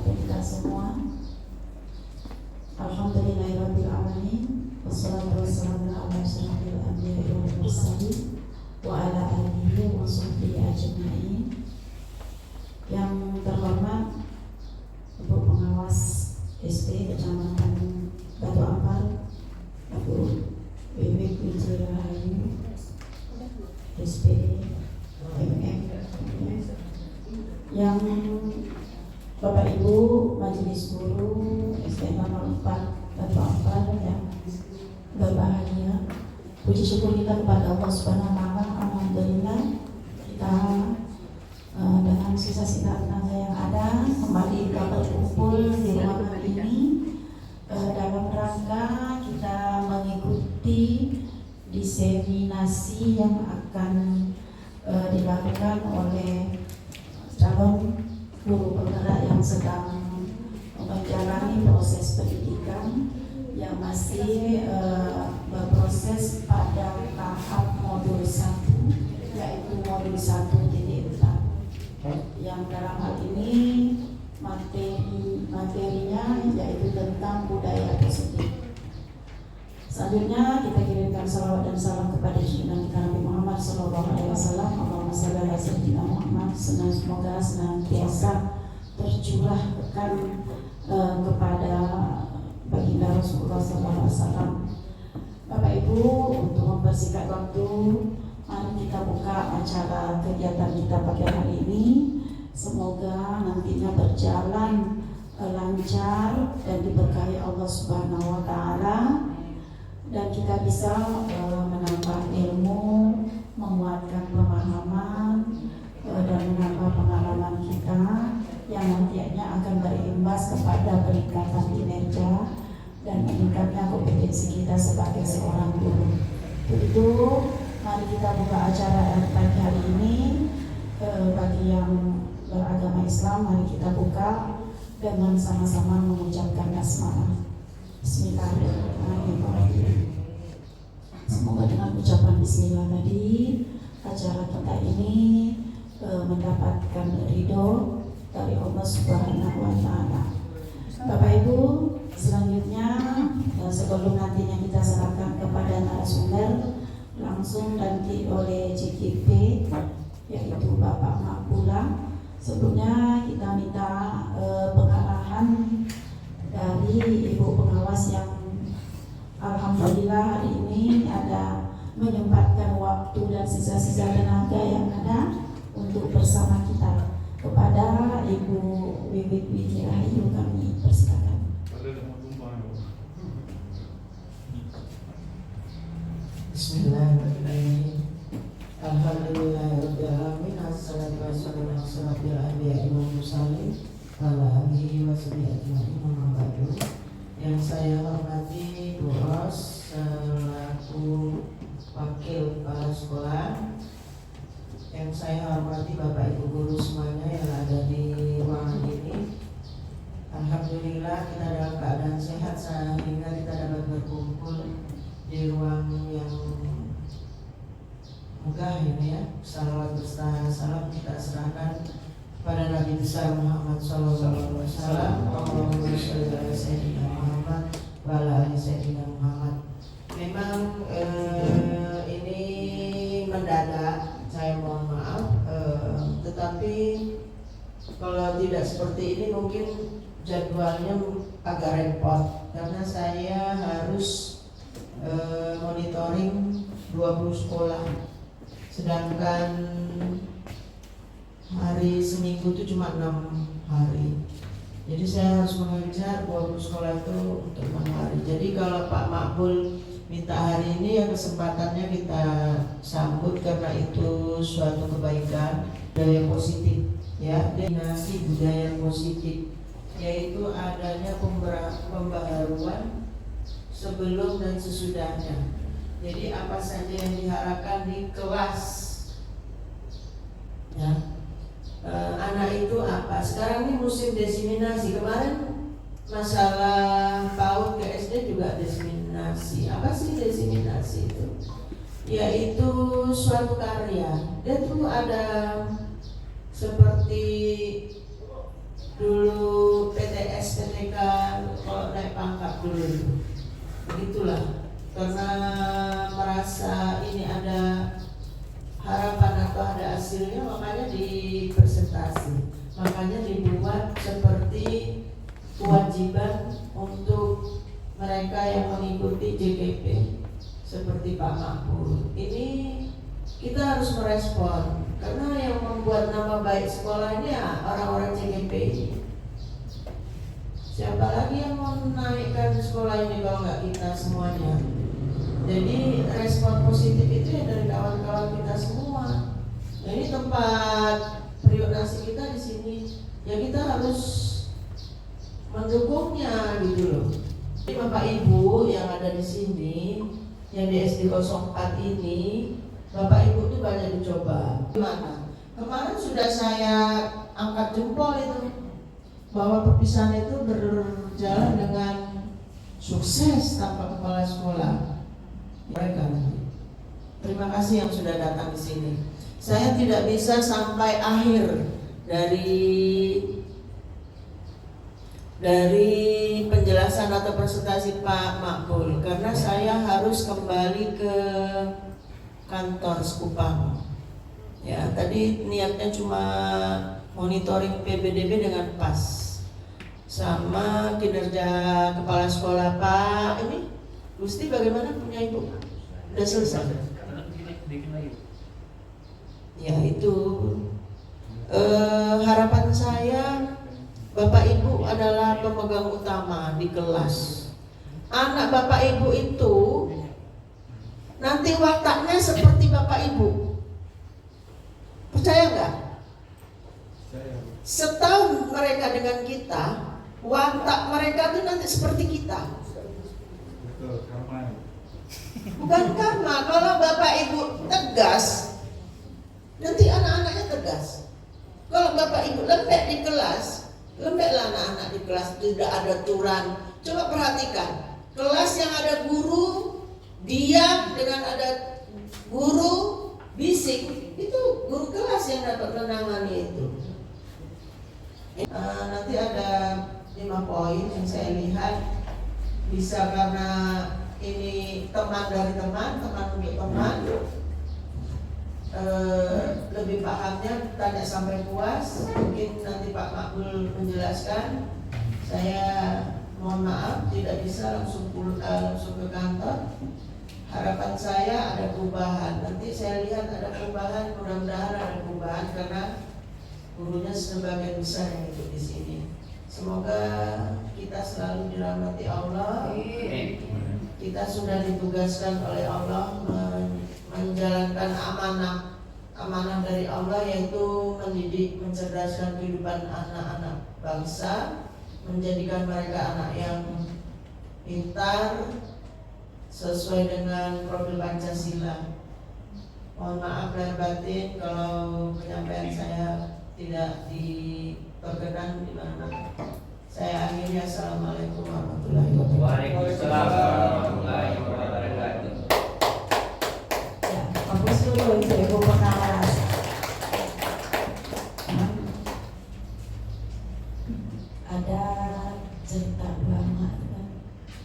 kepada kita semua. Alhamdulillahirabbil alamin. Wassalatu wassalamu ala asyrofil anbiya'i wal mursalin wa ala alihi wa sahbihi ajma'in. Yang terhormat Ibu Pengawas SD Kecamatan Batu Ampar, Ibu Wiwit Wijirahayu SPD MM, yang Bapak Ibu Majelis Guru SD nomor 4 Batu Ampar yang berbahagia. Puji syukur kita kepada Allah Subhanahu wa Ta'ala. Alhamdulillah kita dengan sisa-sisa tenaga yang ada kembali kita berkumpul di ruangan ini dalam rangka kita mengikuti diseminasi yang akan dilakukan oleh calon guru penggerak yang sedang menjalani proses pendidikan yang masih berproses pada tahap modul 1, yaitu modul 1.4, yang dalam hal ini materinya yaitu tentang budaya positif. Selanjutnya kita kirimkan salawat dan salam kepada junjungan kita Nabi Muhammad SAW. Allahumma shalli ala sayyidina Muhammad. Semoga senantiasa tercurahkan kepada baginda Rasulullah SAW. Bapak Ibu, untuk mempersingkat waktu, mari kita buka acara kegiatan kita pada hari ini. Semoga nantinya berjalan lancar dan diberkahi Allah Subhanahu wa Ta'ala, dan kita bisa menambah ilmu, menguatkan pemahaman, dan menambah pengalaman kita yang nantinya akan berimbas kepada peningkatan kinerja dan meningkatnya kompetensi kita sebagai seorang guru. Itu mari kita buka acara pagi hari ini. Bagi yang beragama Islam, mari kita buka dengan sama-sama mengucapkan basmalah. Bismillahirrahmanirrahim. Semoga dengan ucapan bismillah tadi acara kita ini mendapatkan ridho dari Allah Subhanahu wa Ta'ala. Bapak Ibu, selanjutnya sebelum nantinya kita serahkan kepada narasumber, langsung nanti oleh CKP yaitu Bapak Makbula. Sebelumnya kita minta pengarahan dari Ibu Pengawas yang alhamdulillah hari ini ada menyempatkan waktu dan sisa-sisa tenaga yang ada untuk bersama kita. Kepada Ibu Wiwit Wijirahayu kami persilakan. Bismillahirrahmanirrahim. Alhamdulillahirabbil alamin. Assalatu wassalamu ala asyrofil anbiya'i wal mursalin ala alihi wa sahbihi ajma'in. Amma ba'du. Yang saya hormati Bu Ros selaku wakil kepala sekolah, yang saya hormati Bapak Ibu guru semuanya yang ada di ruangan ini. Alhamdulillah kita dalam keadaan sehat sehingga kita dapat berkumpul di ruang yang megah ini ya. Salawat berserta salam kita serahkan pada Nabi besar Muhammad SAW. Allahumma sholli ala sayyidina Muhammad wa ala ali sayyidina Muhammad. Memang ini mendadak, saya mohon maaf, tetapi kalau tidak seperti ini mungkin jadwalnya agak repot karena saya harus monitoring 20 sekolah, sedangkan hari seminggu itu cuma 6 hari. Jadi saya harus mengejar 20 sekolah itu untuk 6 hari. Jadi kalau Pak Makbul minta hari ini, ya kesempatannya kita sambut karena itu suatu kebaikan budaya positif ya, destinasi budaya positif, yaitu adanya pembaharuan sebelum dan sesudahnya. Jadi apa saja yang diharapkan di kelas ya, anak itu apa. Sekarang ini musim diseminasi. Kemarin masalah PAUD ke SD juga diseminasi. Apa sih diseminasi itu? Yaitu suatu karya. Dia tuh ada seperti dulu pangkat dulu. Begitulah, karena merasa ini ada harapan atau ada hasilnya, makanya dipresentasi, makanya dibuat seperti kewajiban untuk mereka yang mengikuti JKP seperti Pak Makmur. Ini kita harus merespon, karena yang membuat nama baik sekolah ini ya orang-orang JKP ini. Siapa lagi yang mau menaikkan sekolah ini kalau nggak kita semuanya? Jadi respon positif itu ya dari kawan-kawan kita semua. Nah, ini tempat prioritasi kita di sini, ya kita harus mendukungnya gitu loh. Jadi Bapak Ibu yang ada di sini, yang di SD 04 ini, Bapak Ibu tuh banyak dicoba. Gimana? Kemarin sudah saya angkat jempol itu, bahwa perpisahan itu berjalan dengan sukses tanpa kepala sekolah. Mereka, terima kasih yang sudah datang di sini. Saya tidak bisa sampai akhir dari penjelasan atau presentasi Pak Makbul, karena saya harus kembali ke kantor Sekupang. Ya, tadi niatnya cuma monitoring PBDB dengan PAS sama kinerja kepala sekolah Pak ini. Gusti bagaimana punya Ibu? Udah selesai? Ya itu harapan saya, Bapak Ibu adalah pemegang utama di kelas. Anak Bapak Ibu itu nanti wataknya seperti Bapak Ibu. Percaya nggak? Setahun mereka dengan kita, watak mereka itu nanti seperti kita. Bukan karma, kalau Bapak Ibu tegas, nanti anak-anaknya tegas. Kalau Bapak Ibu lembek di kelas, lembeklah anak-anak di kelas, tidak ada aturan. Coba perhatikan, kelas yang ada guru diam dengan ada guru bisik, itu guru kelas yang dapat menangani itu. Nanti ada 5 poin yang saya lihat, bisa karena ini teman dari teman untuk teman, lebih pahamnya tanya sampai puas. Mungkin nanti Pak Makbul menjelaskan. Saya mohon maaf tidak bisa langsung ke kantor. Harapan saya ada perubahan. Nanti saya lihat ada perubahan, mudah-mudahan ada perubahan karena gurunya sebagian besar yang ikut di sini. Semoga kita selalu dirahmati Allah. Kita sudah ditugaskan oleh Allah menjalankan amanah dari Allah, yaitu mendidik, mencerdaskan kehidupan anak-anak bangsa, menjadikan mereka anak yang pintar sesuai dengan profil Pancasila. Mohon maaf lahir batin kalau penyampaian saya tidak diperkenan di mana. Saya akhiri, assalamualaikum warahmatullahi wabarakatuh. Waalaikumsalam warahmatullahi wabarakatuh. Ya, bagus dulu itu Ibu pengawas. Ada cerita ulama kan,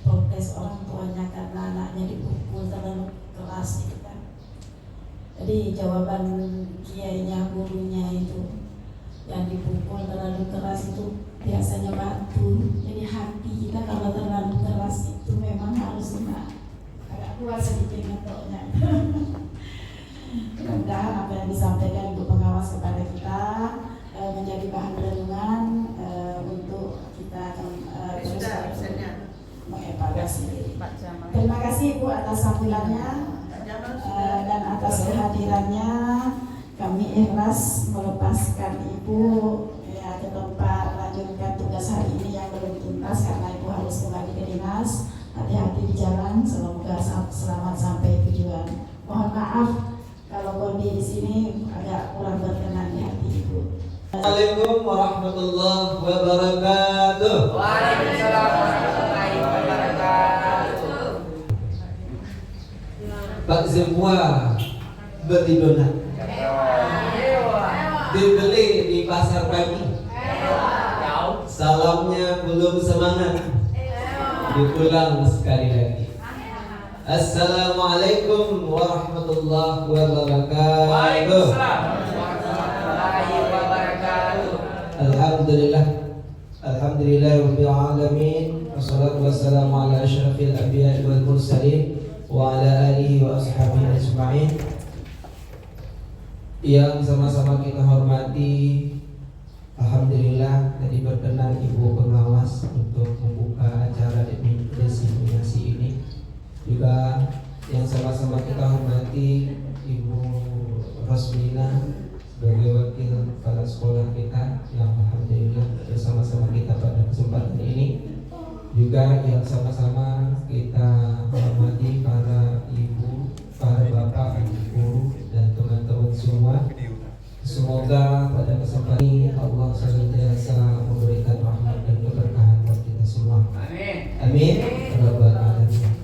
protes orang tuanya karena anaknya dipukul terlalu keras gitu kan. Jadi jawaban kiainya, gurunya itu, yang dipukul terlalu keras itu biasanya batu. Jadi hati kita kalau terlalu keras itu memang harus agak kuat sedikit ngetoknya. Mudah-mudahan apa yang disampaikan Ibu Pengawas kepada kita menjadi bahan renungan untuk kita terus mengevaluasi diri. Terima kasih Ibu atas sambutannya dan atas kehadirannya. Kami ikhlas melepaskan Ibu ya ke tempat melanjutkan tugas hari ini yang belum tuntas karena Ibu harus kembali ke dinas. Hati-hati di jalan, semoga selamat sampai tujuan. Mohon maaf kalau kondisi di sini agak kurang berkenan di hati Ibu. Assalamualaikum warahmatullahi wabarakatuh. Waalaikumsalam warahmatullahi wabarakatuh. Pak semua beli donat, dibeli di pasar pagi. Salamnya belum semangat, Diulang sekali lagi. Assalamualaikum warahmatullahi wabarakatuh. Waalaikumsalam warahmatullahi wabarakatuh. Alhamdulillah rabbil alamin. Wassalatu wassalamu ala asyrafil anbiya'i wal mursalin wa ala alihi wa ashabihi ajma'in. Yang sama-sama kita hormati, alhamdulillah tadi berkenan Ibu pengawas untuk membuka acara diseminasi ini. Juga yang sama-sama kita hormati Ibu Rosmina sebagai wakil kepala sekolah kita yang alhamdulillah bersama-sama kita pada kesempatan ini. Juga yang sama-sama kita hormati para ibu, para bapak, guru dan teman-teman semua. Semoga pada kesempatan ini Allah senantiasa memberikan rahmat dan keberkahan buat kita semua. Amin. Amin. Rabbal alamin.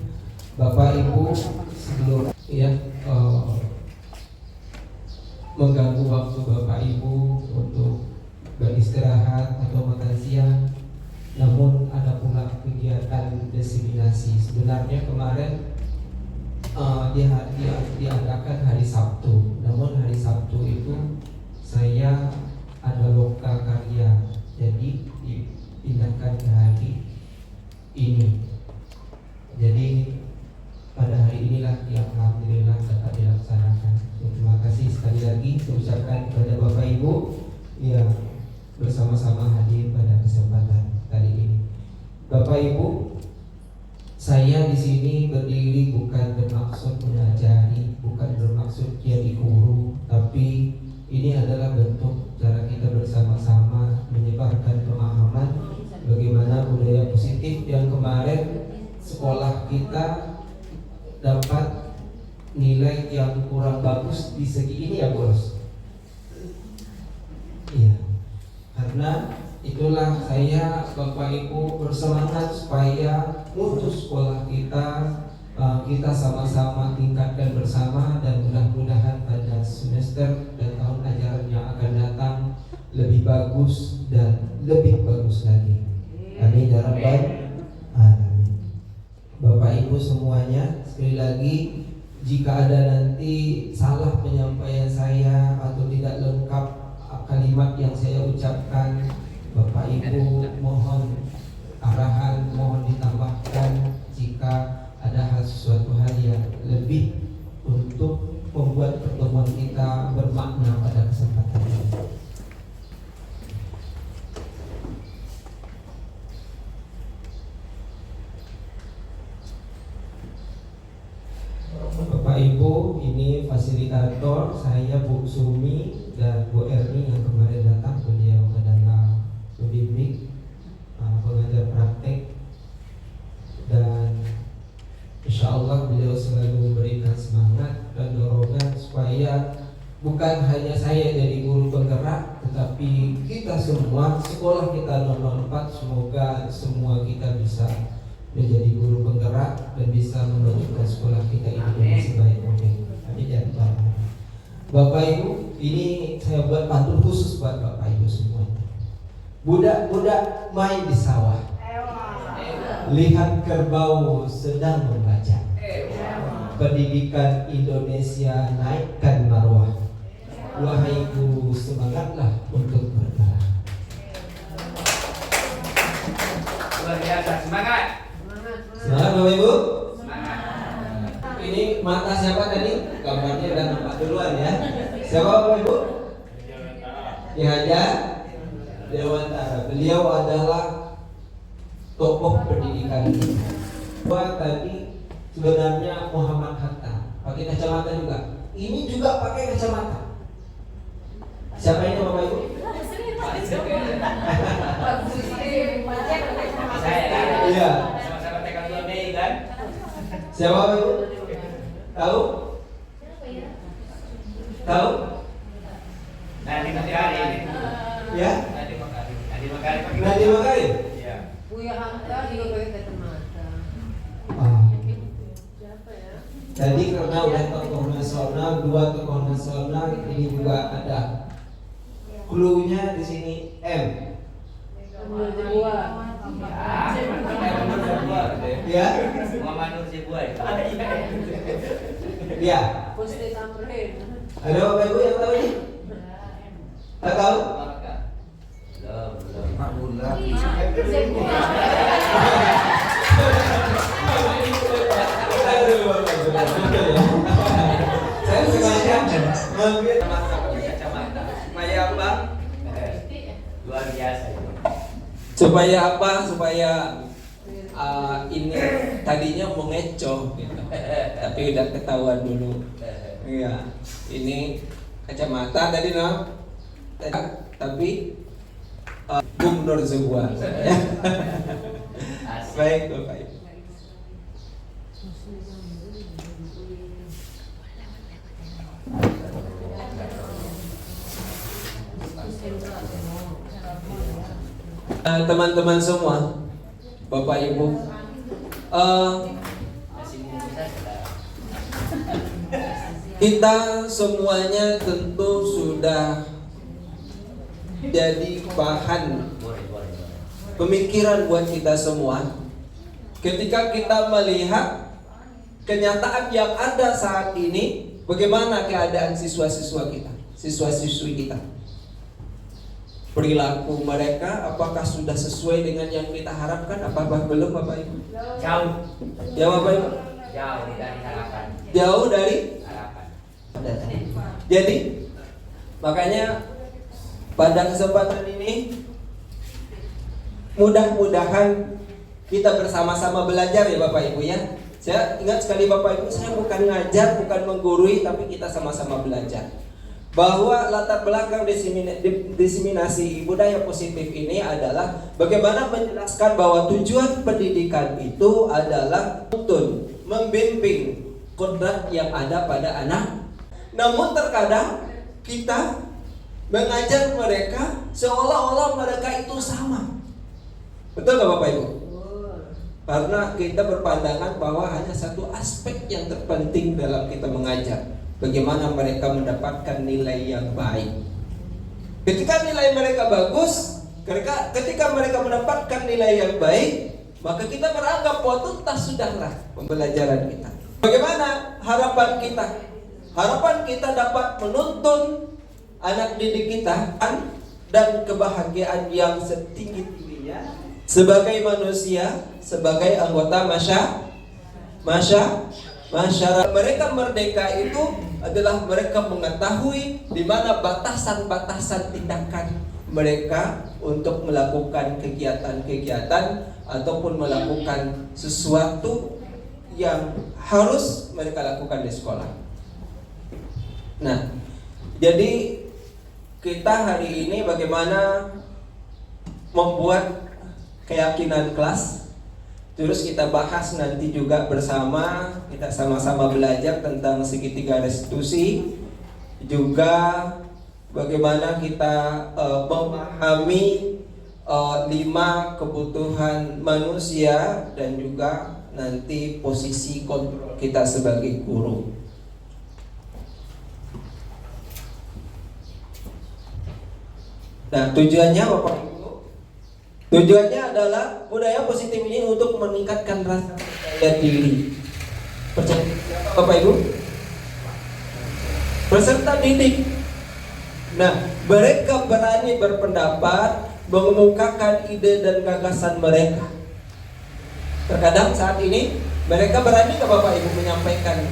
Bapak Ibu, sebelum mengganggu waktu Bapak Ibu untuk beristirahat atau makan siang, namun ada pula kegiatan diseminasi. Sebenarnya kemarin diadakan hari Sabtu, namun hari Sabtu itu saya ada loka karya, jadi dipindahkan ke hari ini. Jadi pada hari inilah yang alhamdulillah dapat dilaksanakan. Terima kasih sekali lagi saya ucapkan kepada Bapak Ibu yang bersama-sama hadir pada kesempatan kali ini. Bapak Ibu, saya di sini berdiri bukan bermaksud mengajari, bukan bermaksud jadi guru, tapi ini adalah bentuk cara kita bersama-sama menyebarkan pemahaman bagaimana budaya positif yang kemarin sekolah kita dapat nilai yang kurang bagus di segi ini ya bos. Iya. Karena itulah saya Bapak Ibu bersemangat supaya mutu sekolah kita sama-sama tingkatkan bersama, dan mudah-mudahan pada semester dan tahun ajaran yang akan datang lebih bagus dan lebih bagus lagi. Amin ya rabbal alamin. Bapak Ibu semuanya, sekali lagi jika ada nanti salah penyampaian saya atau tidak lengkap kalimat yang saya ucapkan, Bapak Ibu mohon arahan, mohon ditambahkan jika ada sesuatu hal yang lebih untuk membuat pertemuan kita bermakna pada kesempatan ini. Bapak Ibu, ini fasilitator saya Bu Sumi dan Bu Erni yang kemarin datang. Beliau adalah pembimbing, pengajar praktek, dan insya Allah beliau selalu memberikan semangat dan dorongan supaya bukan hanya saya jadi guru penggerak, tetapi kita semua sekolah kita 004 semoga semua kita bisa menjadi guru penggerak dan bisa memajukan sekolah kita ini dengan sebaik mungkin. Amin ya rabbal alamin. Bapak Ibu, ini saya buat pantun khusus buat Bapak Ibu semuanya. Budak-budak main di sawah, lihat kerbau sedang membaca. Pendidikan Indonesia naikkan marwah. Wahai guru, semangatlah untuk bergerak. Luar biasa, semangat. Semangat Bapak Ibu. Semangat. Ini mata siapa tadi? Gambarnya udah nampak duluan ya. Siapa Bapak Ibu? Ki Hajar Dewantara. Beliau adalah tokoh pendidikan ini. Tadi sebenarnya Muhammad Hatta pakai kacamata juga. Ini juga pakai kacamata. Siapa ini Bapak Ibu? Saya. Iya. Sama-sama TK 2 Mei kan? Siapa Bapak Ibu? Tahu? Tahu? Nadiem Makarim. Ya? Nadiem Makarim. Nadiem Makarim. Nadiem Makarim? Iya. Buya Hamka juga pakai kacamata. Tadi karena udah tokoh nasional, dua tokoh nasional, ini juga ada clue-nya di sini M. Nomor 2. Ya, nomor 2. Ya, Muhammad Nur Sibuan. ya. Pasti samperin. Ada Bapak Ibu yang tahu ini? Tak tahu? Belum. Saya sengaja mengambil kacamata. Supaya apa? Luar biasa itu. Supaya apa? Supaya ini tadinya mau ngecoh gitu. Tapi udah ketahuan dulu. Iya, ini kacamata tadi no. Tapi Bung Nur Zubuan. Baik Bapak Ibu. Teman-teman semua, Bapak Ibu, kita semuanya tentu sudah jadi bahan pemikiran buat kita semua. Ketika kita melihat kenyataan yang ada saat ini, bagaimana keadaan siswa-siswa kita, siswa-siswi kita. Perilaku mereka apakah sudah sesuai dengan yang kita harapkan? Apakah belum Bapak Ibu? Jauh. Ya Bapak Ibu? Jauh dari harapan. Jauh dari Harapan. Jadi makanya pada kesempatan ini mudah-mudahan kita bersama-sama belajar ya Bapak Ibu ya. Saya ingat sekali Bapak Ibu, saya bukan ngajar, bukan menggurui, tapi kita sama-sama belajar. Bahwa latar belakang diseminasi budaya positif ini adalah bagaimana menjelaskan bahwa tujuan pendidikan itu adalah untuk membimbing kodrat yang ada pada anak. Namun terkadang kita mengajar mereka seolah-olah mereka itu sama. Betul nggak Bapak Ibu? Karena kita berpandangan bahwa hanya satu aspek yang terpenting dalam kita mengajar, bagaimana mereka mendapatkan nilai yang baik. Ketika nilai mereka bagus, ketika mereka mendapatkan nilai yang baik, maka kita beranggap bahwa tuntas sudahlah pembelajaran kita. Bagaimana harapan kita? Harapan kita dapat menuntun anak didik kita dan kebahagiaan yang setinggi-tingginya sebagai manusia, sebagai anggota masyarakat. Mereka merdeka itu adalah mereka mengetahui di mana batasan-batasan tindakan mereka untuk melakukan kegiatan-kegiatan ataupun melakukan sesuatu yang harus mereka lakukan di sekolah. Nah, jadi kita hari ini bagaimana membuat keyakinan kelas. Terus kita bahas nanti juga bersama, kita sama-sama belajar tentang segitiga restitusi. Juga bagaimana kita memahami 5 kebutuhan manusia dan juga nanti posisi kontrol kita sebagai guru. Nah, tujuannya Bapak Ibu, tujuannya adalah budaya positif ini untuk meningkatkan rasa percaya diri. Percaya Bapak Ibu? Peserta didik. Nah, mereka berani berpendapat, mengemukakan ide dan gagasan mereka. Terkadang saat ini mereka berani ke Bapak Ibu menyampaikan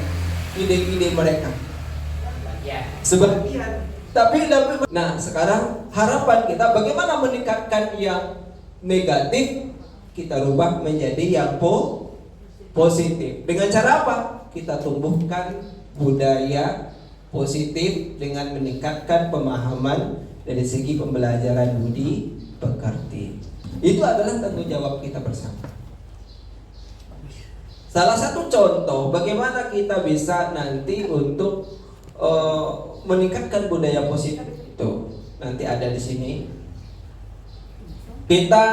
ide-ide mereka. Sebagian. Tapi nah sekarang harapan kita bagaimana meningkatkan yang negatif kita rubah menjadi yang positif. Dengan cara apa? Kita tumbuhkan budaya positif dengan meningkatkan pemahaman dari segi pembelajaran budi pekerti. Itu adalah tanggung jawab kita bersama. Salah satu contoh bagaimana kita bisa nanti untuk meningkatkan budaya positif itu nanti ada di sini. Kita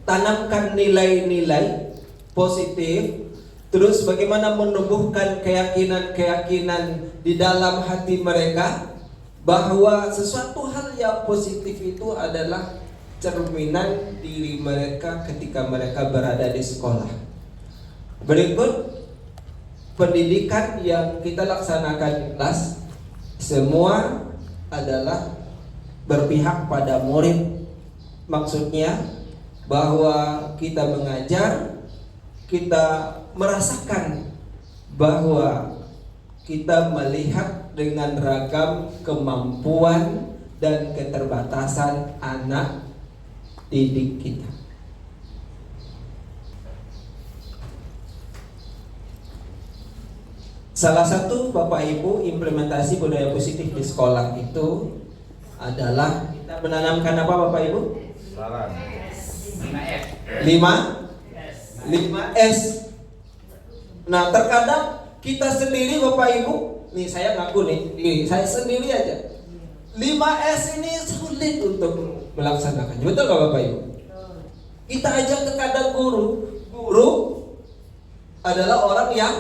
tanamkan nilai-nilai positif, terus bagaimana menumbuhkan keyakinan-keyakinan di dalam hati mereka bahwa sesuatu hal yang positif itu adalah cerminan diri mereka ketika mereka berada di sekolah. Berikut pendidikan yang kita laksanakan di kelas semua adalah berpihak pada murid. Maksudnya bahwa kita mengajar, kita merasakan bahwa kita melihat dengan ragam kemampuan dan keterbatasan anak didik kita. Salah satu Bapak Ibu implementasi budaya positif di sekolah itu adalah kita menanamkan apa Bapak Ibu? 5S. 5S. Nah, terkadang kita sendiri Bapak Ibu, nih saya ngaku nih, saya sendiri aja 5S ini sulit untuk melaksanakannya. Betul gak Bapak Ibu? Kita aja terkadang guru adalah orang yang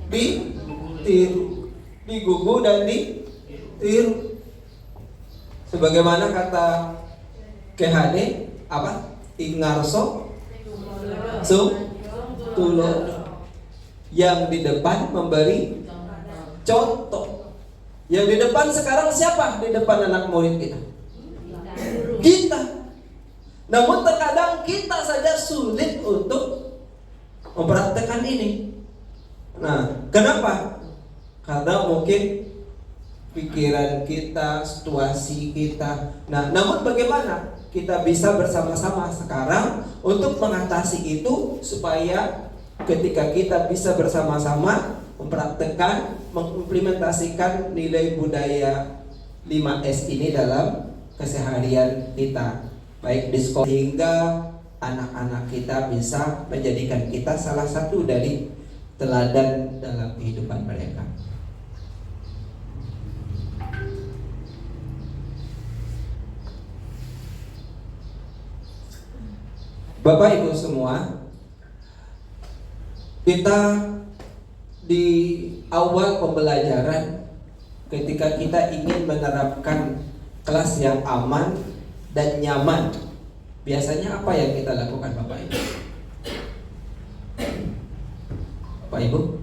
ditiru, digugu dan ditiru. Sebagaimana kata KHD apa? Ingarso Tulo, yang di depan memberi contoh. Yang di depan sekarang siapa? Di depan anak murid kita. Namun terkadang kita saja sulit untuk mempraktekkan ini. Nah, kenapa? Karena mungkin pikiran kita, situasi kita. Nah, namun bagaimana kita bisa bersama-sama sekarang untuk mengatasi itu supaya ketika kita bisa bersama-sama mempraktekkan, mengimplementasikan nilai budaya 5S ini dalam keseharian kita, baik di sekolah, sehingga anak-anak kita bisa menjadikan kita salah satu dari teladan dalam kehidupan mereka. Bapak Ibu semua, kita di awal pembelajaran ketika kita ingin menerapkan kelas yang aman dan nyaman, biasanya apa yang kita lakukan Bapak Ibu? Bapak Ibu?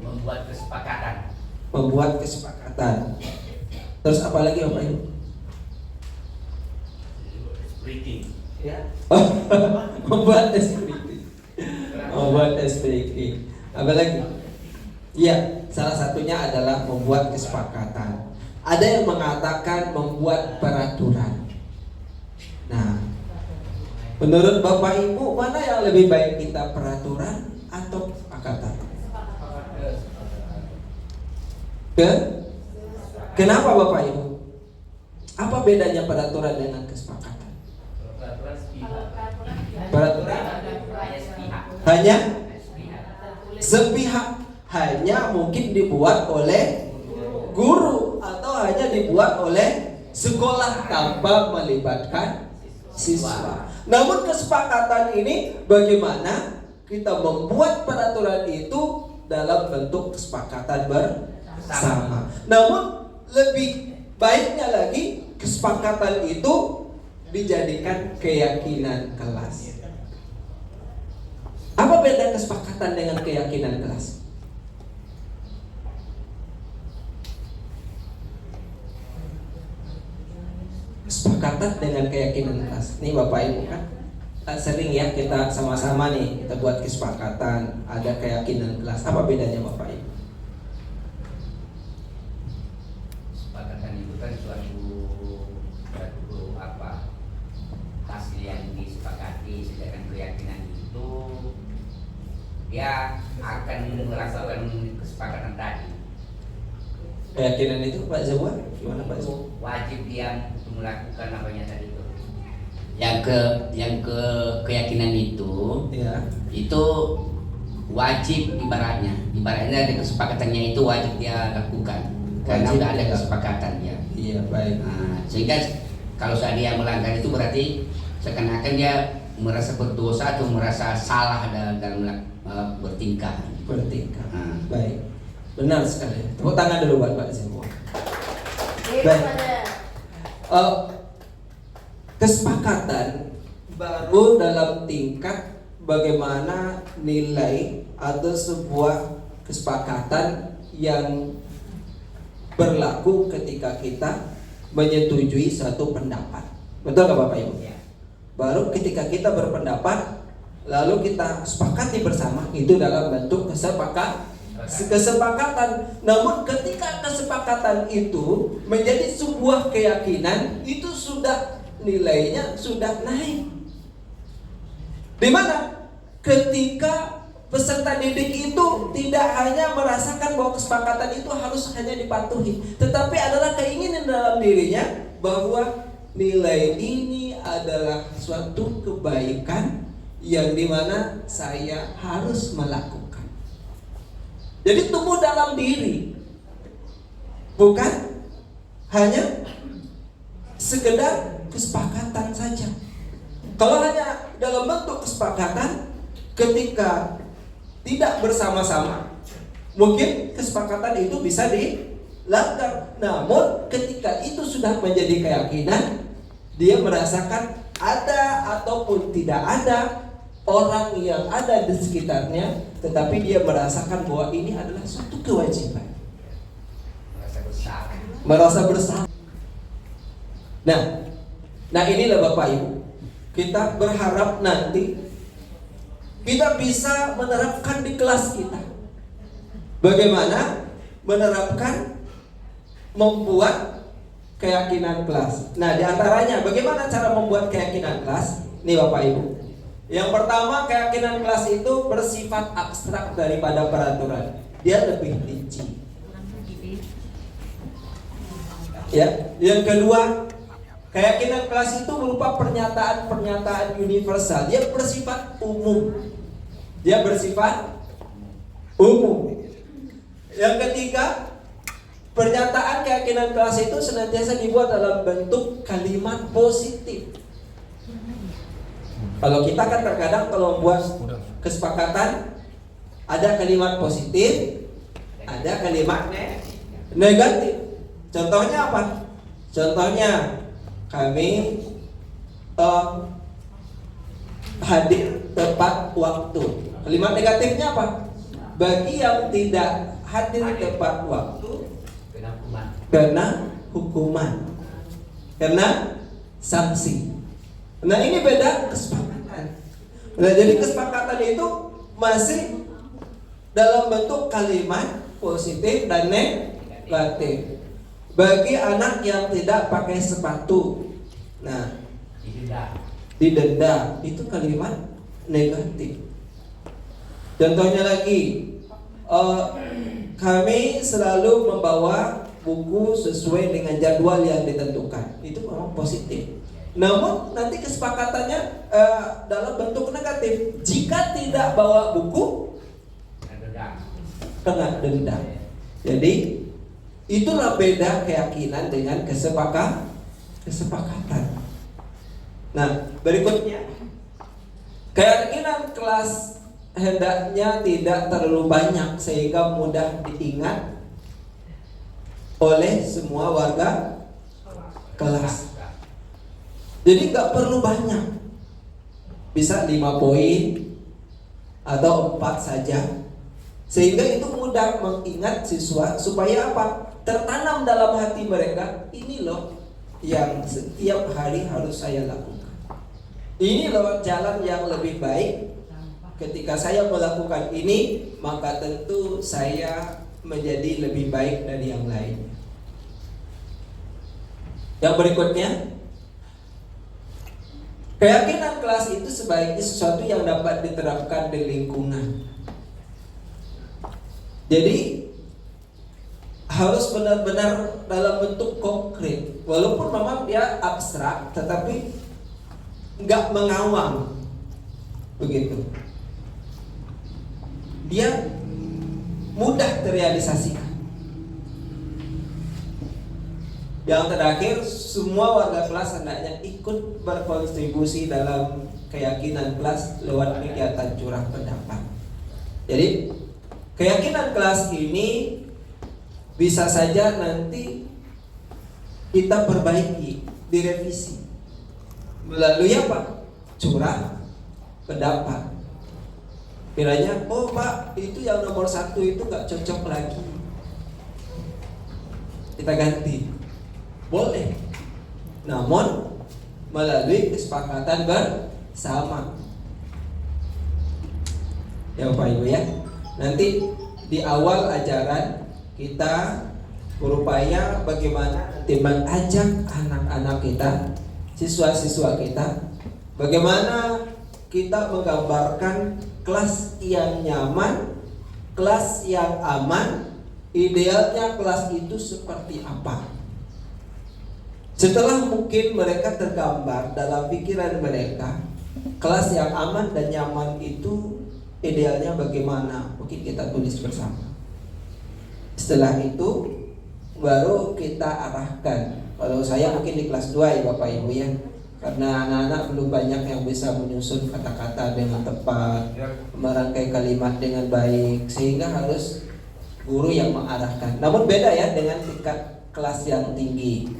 Membuat kesepakatan. Terus apa lagi Bapak Ibu? Ya. Membuat SPK. Apa lagi? Ya, salah satunya adalah membuat kesepakatan. Ada yang mengatakan membuat peraturan. Nah, menurut Bapak Ibu, mana yang lebih baik, kita peraturan atau kesepakatan? Kenapa Bapak Ibu? Apa bedanya peraturan dengan kesepakatan? Peraturan hanya sepihak, hanya mungkin dibuat oleh guru atau hanya dibuat oleh sekolah tanpa melibatkan siswa. Namun kesepakatan ini bagaimana kita membuat peraturan itu dalam bentuk kesepakatan bersama. Namun lebih baiknya lagi kesepakatan itu dijadikan keyakinan kelas. Apa beda kesepakatan dengan keyakinan kelas? Kesepakatan dengan keyakinan kelas. Nih Bapak Ibu kan sering ya kita sama-sama nih kita buat kesepakatan, ada keyakinan kelas. Apa bedanya Bapak Ibu? Kesepakatan itu kan suatu hasil yang disepakati, sedangkan keyakinan itu dia akan melakukan kesepakatan tadi. Keyakinan itu Pak Zawar, gimana Pak Zawar? Wajib dia untuk melakukan apanya tadi itu. Yang keyakinan itu, Ya. itu wajib ibaratnya ada kesepakatannya itu wajib dia lakukan karena Wajib udah ada dia. kesepakatan ya. Iya, baik. Nah, sehingga kalau saat dia melanggar itu berarti seakan-akan dia merasa berdosa atau merasa salah dalam bertingkah. Nah. Baik. Benar sekali. Tepuk tangan dulu buat Pak semua. Baik. Kesepakatan baru dalam tingkat bagaimana nilai atau sebuah kesepakatan yang berlaku ketika kita menyetujui satu pendapat. Betul nggak Bapak Ibu? Ya. Baru ketika kita berpendapat, lalu kita sepakati bersama, itu dalam bentuk kesepakatan. Namun ketika kesepakatan itu menjadi sebuah keyakinan, itu sudah nilainya sudah naik. Di mana ketika peserta didik itu tidak hanya merasakan bahwa kesepakatan itu harus hanya dipatuhi, tetapi adalah keinginan dalam dirinya bahwa nilai ini adalah suatu kebaikan yang dimana saya harus melakukan. Jadi tumbuh dalam diri, bukan hanya sekedar kesepakatan saja. Kalau hanya dalam bentuk kesepakatan, ketika tidak bersama-sama, mungkin kesepakatan itu bisa dilanggar. Namun ketika itu sudah menjadi keyakinan, dia merasakan ada ataupun tidak ada orang yang ada di sekitarnya, tetapi dia merasakan bahwa ini adalah suatu kewajiban. Merasa bersalah. Nah inilah Bapak Ibu, kita berharap nanti kita bisa menerapkan di kelas kita. Bagaimana menerapkan membuat keyakinan kelas. Nah, diantaranya bagaimana cara membuat keyakinan kelas? Nih Bapak Ibu. Yang pertama, keyakinan kelas itu bersifat abstrak daripada peraturan. Dia lebih rinci. Ya. Yang kedua, keyakinan kelas itu berupa pernyataan-pernyataan universal. Dia bersifat umum. Yang ketiga, pernyataan keyakinan kelas itu senantiasa dibuat dalam bentuk kalimat positif. Kalau kita kan terkadang kalau membuat kesepakatan, ada kalimat positif, ada kalimat negatif. Contohnya apa? Contohnya kami hadir tepat waktu. Kalimat negatifnya apa? Bagi yang tidak hadir tepat waktu, kena hukuman, kena sanksi. Nah ini beda kesepakatan. Nah jadi kesepakatan itu masih dalam bentuk kalimat positif dan negatif. Bagi anak yang tidak pakai sepatu, nah didenda, itu kalimat negatif. Contohnya lagi, kami selalu membawa buku sesuai dengan jadwal yang ditentukan. Itu memang positif. Namun nanti kesepakatannya dalam bentuk negatif. Jika tidak bawa buku, kena denda. Jadi itulah beda keyakinan dengan kesepakatan. Nah, berikutnya, keyakinan kelas hendaknya tidak terlalu banyak sehingga mudah diingat oleh semua warga kelas. Jadi nggak perlu banyak, bisa 5 poin atau 4 saja, sehingga itu mudah mengingat siswa supaya apa? Tertanam dalam hati mereka, ini loh yang setiap hari harus saya lakukan. Ini loh jalan yang lebih baik. Ketika saya melakukan ini, maka tentu saya menjadi lebih baik dari yang lain. Yang berikutnya, keyakinan kelas itu sebaiknya sesuatu yang dapat diterapkan di lingkungan. Jadi harus benar-benar dalam bentuk konkret. Walaupun memang dia abstrak, tetapi nggak mengawang begitu. Dia mudah terrealisasikan. Yang terakhir, semua warga kelas hendaknya ikut berkontribusi dalam keyakinan kelas lewat kegiatan curah pendapat. Jadi keyakinan kelas ini bisa saja nanti kita perbaiki, direvisi melalui apa? curah pendapat. Kiranya, oh Pak, itu yang nomor 1 itu gak cocok lagi, kita ganti. Boleh, namun melalui kesepakatan bersama. Ya Bapak Ibu ya. Nanti di awal ajaran kita berupaya bagaimana nanti mengajak anak-anak kita, siswa-siswa kita, bagaimana kita menggambarkan kelas yang nyaman, kelas yang aman. Idealnya kelas itu seperti apa? Setelah mungkin mereka tergambar dalam pikiran mereka, kelas yang aman dan nyaman itu idealnya bagaimana? Mungkin kita tulis bersama. Setelah itu baru kita arahkan. Kalau saya mungkin di kelas 2 ya Bapak Ibu ya, karena anak-anak belum banyak yang bisa menyusun kata-kata dengan tepat, merangkai kalimat dengan baik, sehingga harus guru yang mengarahkan. Namun beda ya dengan tingkat kelas yang tinggi.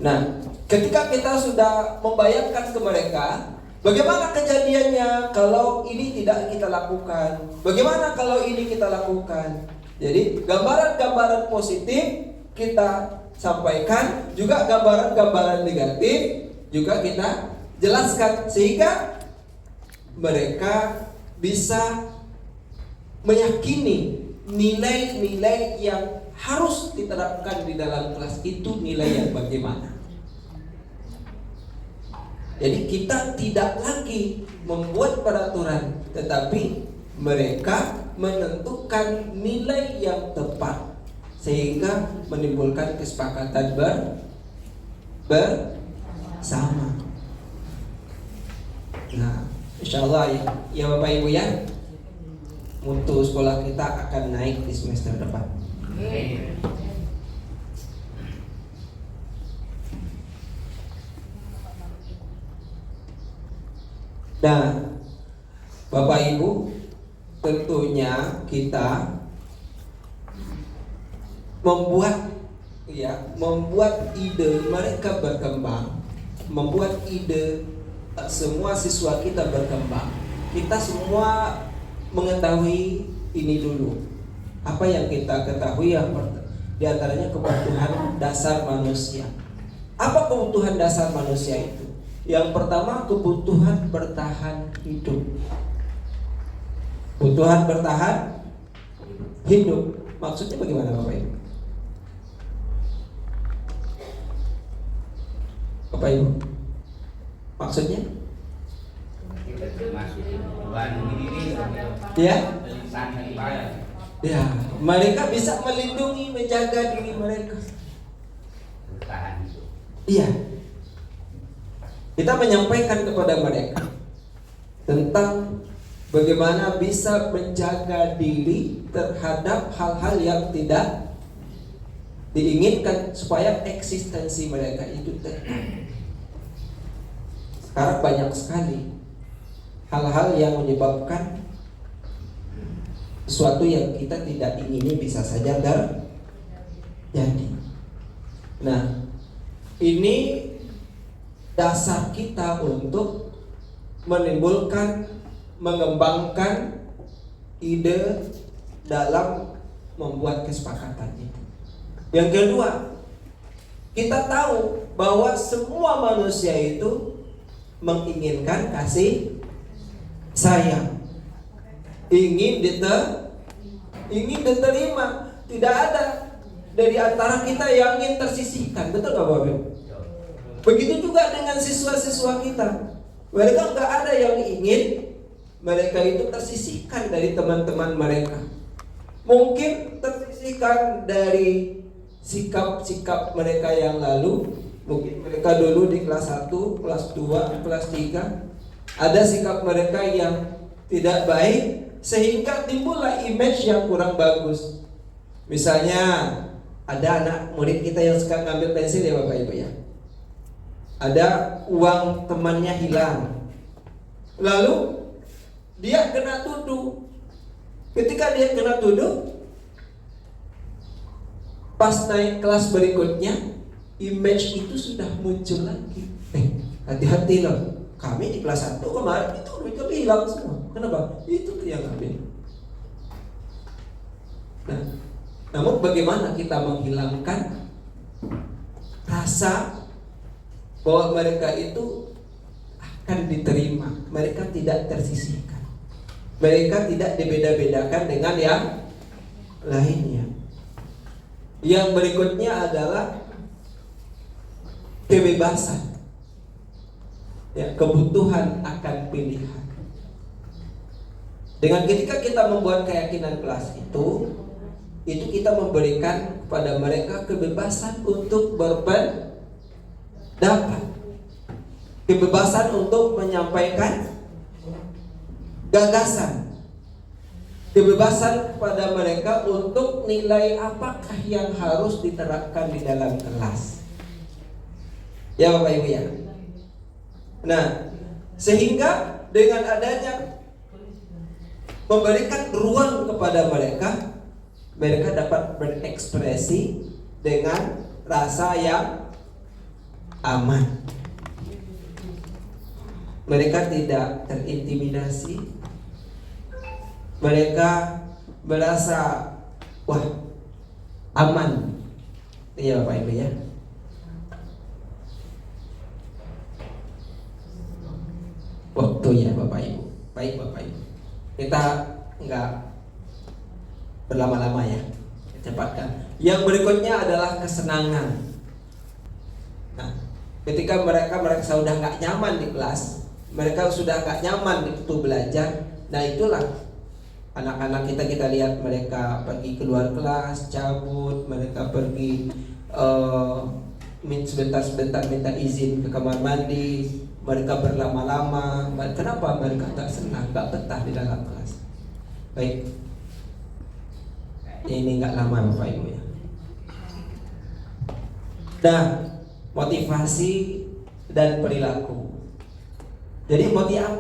Nah, ketika kita sudah membayangkan ke mereka, bagaimana kejadiannya kalau ini tidak kita lakukan, bagaimana kalau ini kita lakukan. Jadi gambaran-gambaran positif kita sampaikan, juga gambaran-gambaran negatif juga kita jelaskan, sehingga mereka bisa meyakini nilai-nilai yang harus diterapkan di dalam kelas itu nilai yang bagaimana. Jadi kita tidak lagi membuat peraturan, tetapi mereka menentukan nilai yang tepat, sehingga menimbulkan kesepakatan bersama. Nah, insya Allah ya Bapak Ibu ya, mutu sekolah kita akan naik di semester depan. Nah, Bapak Ibu, tentunya kita membuat ide mereka berkembang, membuat ide semua siswa kita berkembang. Kita semua mengetahui ini dulu. Apa yang kita ketahui yang diantaranya kebutuhan dasar manusia. Apa kebutuhan dasar manusia itu? Yang pertama, kebutuhan bertahan hidup. Kebutuhan bertahan hidup. Maksudnya bagaimana Bapak Ibu? Bapak Ibu, maksudnya? Ya? Ya, mereka bisa melindungi, menjaga diri mereka. Iya. Kita menyampaikan kepada mereka tentang bagaimana bisa menjaga diri terhadap hal-hal yang tidak diinginkan, supaya eksistensi mereka itu tetap. Sekarang banyak sekali hal-hal yang menyebabkan sesuatu yang kita tidak ingini bisa saja terjadi. Nah, ini dasar kita untuk menimbulkan, mengembangkan ide dalam membuat kesepakatan itu. Yang kedua, kita tahu bahwa semua manusia itu menginginkan kasih sayang, ingin diterima. Tidak ada dari antara kita yang ingin tersisihkan. Betul nggak Bapak? Begitu juga dengan siswa-siswa kita. Mereka nggak ada yang ingin mereka itu tersisihkan dari teman-teman mereka. Mungkin tersisihkan dari sikap-sikap mereka yang lalu. Mungkin mereka dulu di kelas 1, kelas 2, kelas 3 ada sikap mereka yang tidak baik, sehingga timbullah image yang kurang bagus. Misalnya ada anak murid kita yang suka ngambil pensil ya Bapak Ibu ya. Ada uang temannya hilang, lalu dia kena tuduh. Ketika dia kena tuduh, pas naik kelas berikutnya, image itu sudah muncul lagi. Hati-hati loh, kami di kelas 1 kemarin itu duit kami hilang semua. Kenapa? Itu tuh yang ambil. Nah, namun bagaimana kita menghilangkan rasa bahwa mereka itu akan diterima, mereka tidak tersisihkan, mereka tidak dibeda-bedakan dengan yang lainnya. Yang berikutnya adalah kebebasan, ya, kebutuhan akan pilihan. Dengan ketika kita membuat keyakinan kelas itu kita memberikan kepada mereka kebebasan untuk berpendapat, kebebasan untuk menyampaikan gagasan, kebebasan kepada mereka untuk nilai apakah yang harus diterapkan di dalam kelas. Ya Bapak Ibu ya. Nah, sehingga dengan adanya memberikan ruang kepada mereka, mereka dapat berekspresi dengan rasa yang aman. Mereka tidak terintimidasi. Mereka merasa wah, aman. Iya Bapak Ibu ya. Waktunya Bapak Ibu. Baik Bapak Ibu, kita enggak berlama-lama ya, cepatkan. Yang berikutnya adalah kesenangan. Nah, ketika mereka sudah nggak nyaman di kelas, mereka sudah nggak nyaman itu belajar. Nah itulah anak-anak kita lihat mereka pergi keluar kelas, cabut, mereka pergi sebentar-sebentar minta izin ke kamar mandi, mereka berlama-lama. Kenapa? Mereka tak senang, tak betah di dalam kelas. Baik, ini nggak lama Bapak Ibu ya. Nah, motivasi dan perilaku. Jadi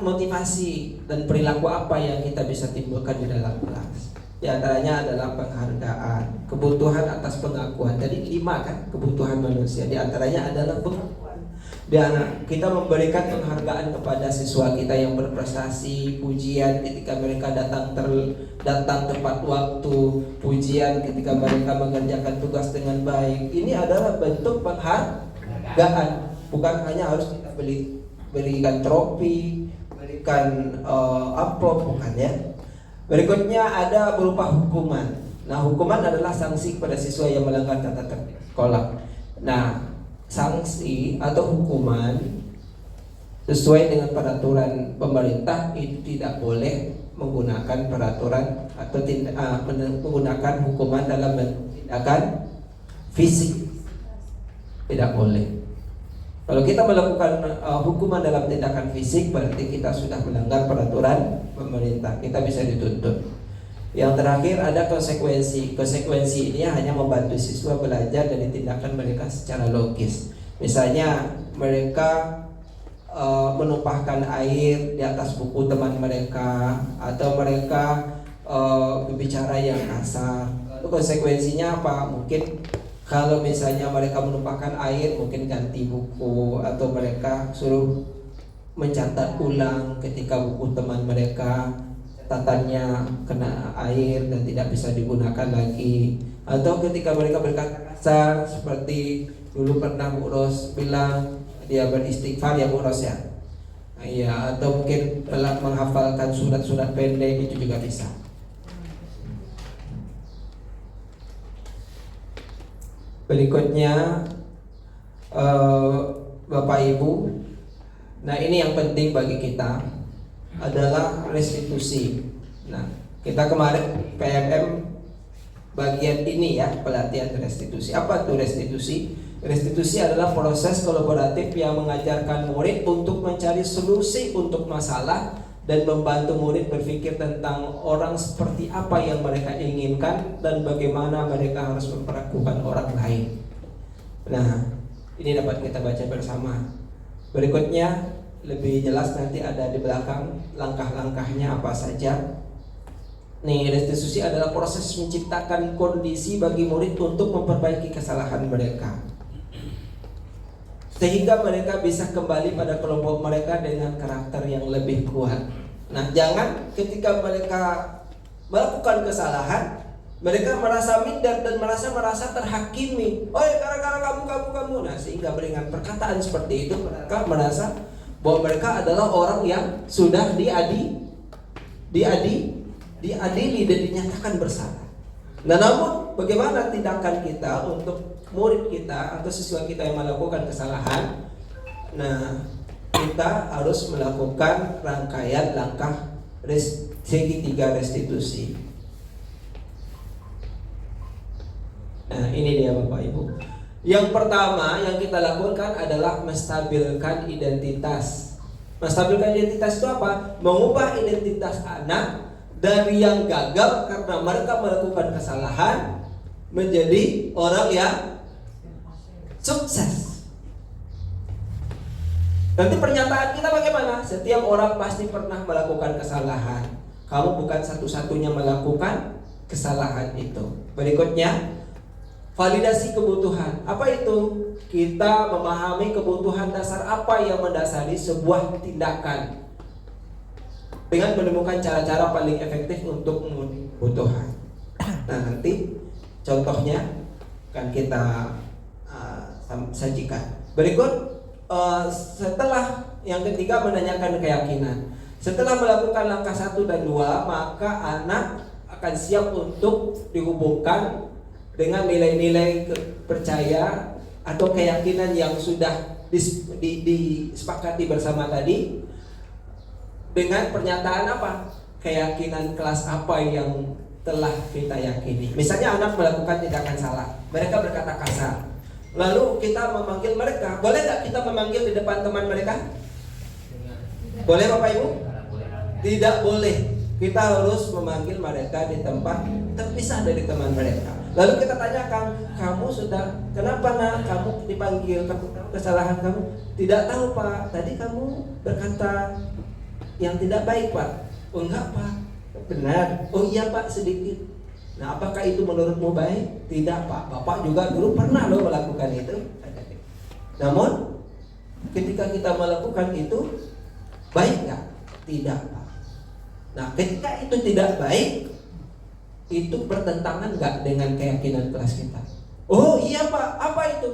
motivasi dan perilaku apa yang kita bisa timbulkan di dalam kelas? Di antaranya adalah penghargaan, kebutuhan atas pengakuan. Tadi 5 kan kebutuhan manusia. Di antaranya adalah pengakuan. Dan kita memberikan penghargaan kepada siswa kita yang berprestasi, pujian ketika mereka datang tepat waktu, pujian ketika mereka mengerjakan tugas dengan baik. Ini adalah bentuk penghargaan, bukan hanya harus kita berikan trofi, berikan amplop, bukan ya. Berikutnya ada berupa hukuman. Nah, hukuman adalah sanksi kepada siswa yang melanggar tata tertib sekolah. Nah, sanksi atau hukuman sesuai dengan peraturan pemerintah itu tidak boleh menggunakan peraturan atau menggunakan hukuman dalam tindakan fisik, tidak boleh. Kalau kita melakukan hukuman dalam tindakan fisik, berarti kita sudah melanggar peraturan pemerintah, kita bisa dituntut. Yang terakhir ada konsekuensi. Konsekuensi ini hanya membantu siswa belajar dari tindakan mereka secara logis. Misalnya mereka menumpahkan air di atas buku teman mereka, atau mereka berbicara yang kasar. Lalu konsekuensinya apa? Mungkin kalau misalnya mereka menumpahkan air, mungkin ganti buku, atau mereka suruh mencatat ulang ketika buku teman mereka catatannya kena air dan tidak bisa digunakan lagi. Atau ketika mereka berkata kasar, seperti dulu pernah Bu Ros bilang dia beristighfar ya Bu Ros ya. Iya, atau mungkin telah menghafalkan surat-surat pendek, itu juga bisa. Berikutnya Bapak Ibu, nah ini yang penting bagi kita adalah restitusi. Nah, kita kemarin PMM bagian ini ya, pelatihan restitusi. Apa tuh restitusi? Restitusi adalah proses kolaboratif yang mengajarkan murid untuk mencari solusi untuk masalah dan membantu murid berpikir tentang orang seperti apa yang mereka inginkan dan bagaimana mereka harus memperlakukan orang lain. Nah, ini dapat kita baca bersama. Berikutnya lebih jelas nanti ada di belakang langkah-langkahnya apa saja. Nih, restitusi adalah proses menciptakan kondisi bagi murid untuk memperbaiki kesalahan mereka. sehingga mereka bisa kembali pada kelompok mereka dengan karakter yang lebih kuat. Nah, jangan ketika mereka melakukan kesalahan, mereka merasa minder dan merasa terhakimi. Oh ya, gara-gara kamu. Nah, sehingga dengan perkataan seperti itu mereka merasa bahwa mereka adalah orang yang sudah diadili dan dinyatakan bersalah. Nah, namun bagaimana tindakan kita untuk murid kita atau siswa kita yang melakukan kesalahan? Nah, kita harus melakukan rangkaian langkah segitiga restitusi. Nah, ini dia Bapak Ibu. Yang pertama yang kita lakukan adalah menstabilkan identitas. Menstabilkan identitas itu apa? Mengubah identitas anak dari yang gagal karena mereka melakukan kesalahan menjadi orang yang sukses. Nanti pernyataan kita bagaimana? Setiap orang pasti pernah melakukan kesalahan. Kamu bukan satu-satunya melakukan kesalahan itu. Berikutnya, validasi kebutuhan. Apa itu? Kita memahami kebutuhan dasar apa yang mendasari sebuah tindakan dengan menemukan cara-cara paling efektif untuk memenuhi kebutuhan. Nah, nanti contohnya akan kita sajikan. Berikut, setelah yang ketiga menanyakan keyakinan. Setelah melakukan langkah 1 dan 2, maka anak akan siap untuk dihubungkan dengan nilai-nilai percaya atau keyakinan yang sudah disepakati bersama tadi, dengan pernyataan apa? Keyakinan kelas apa yang telah kita yakini. Misalnya anak melakukan tindakan salah, mereka berkata kasar, lalu kita memanggil mereka. Boleh nggak kita memanggil di depan teman mereka? Boleh Bapak Ibu? Tidak boleh. Kita harus memanggil mereka di tempat terpisah dari teman mereka. Lalu kita tanyakan, kamu sudah, kenapa nak kamu dipanggil, kamu tahu kesalahan kamu? Tidak tahu Pak, tadi kamu berkata yang tidak baik Pak. Oh enggak Pak, benar. Oh iya Pak, sedikit. Nah, apakah itu menurutmu baik? Tidak Pak, Bapak juga dulu pernah loh melakukan itu. Namun ketika kita melakukan itu, baik nggak? Tidak Pak. Nah, ketika itu tidak baik, itu bertentangan nggak dengan keyakinan kelas kita? Oh iya Pak, apa itu?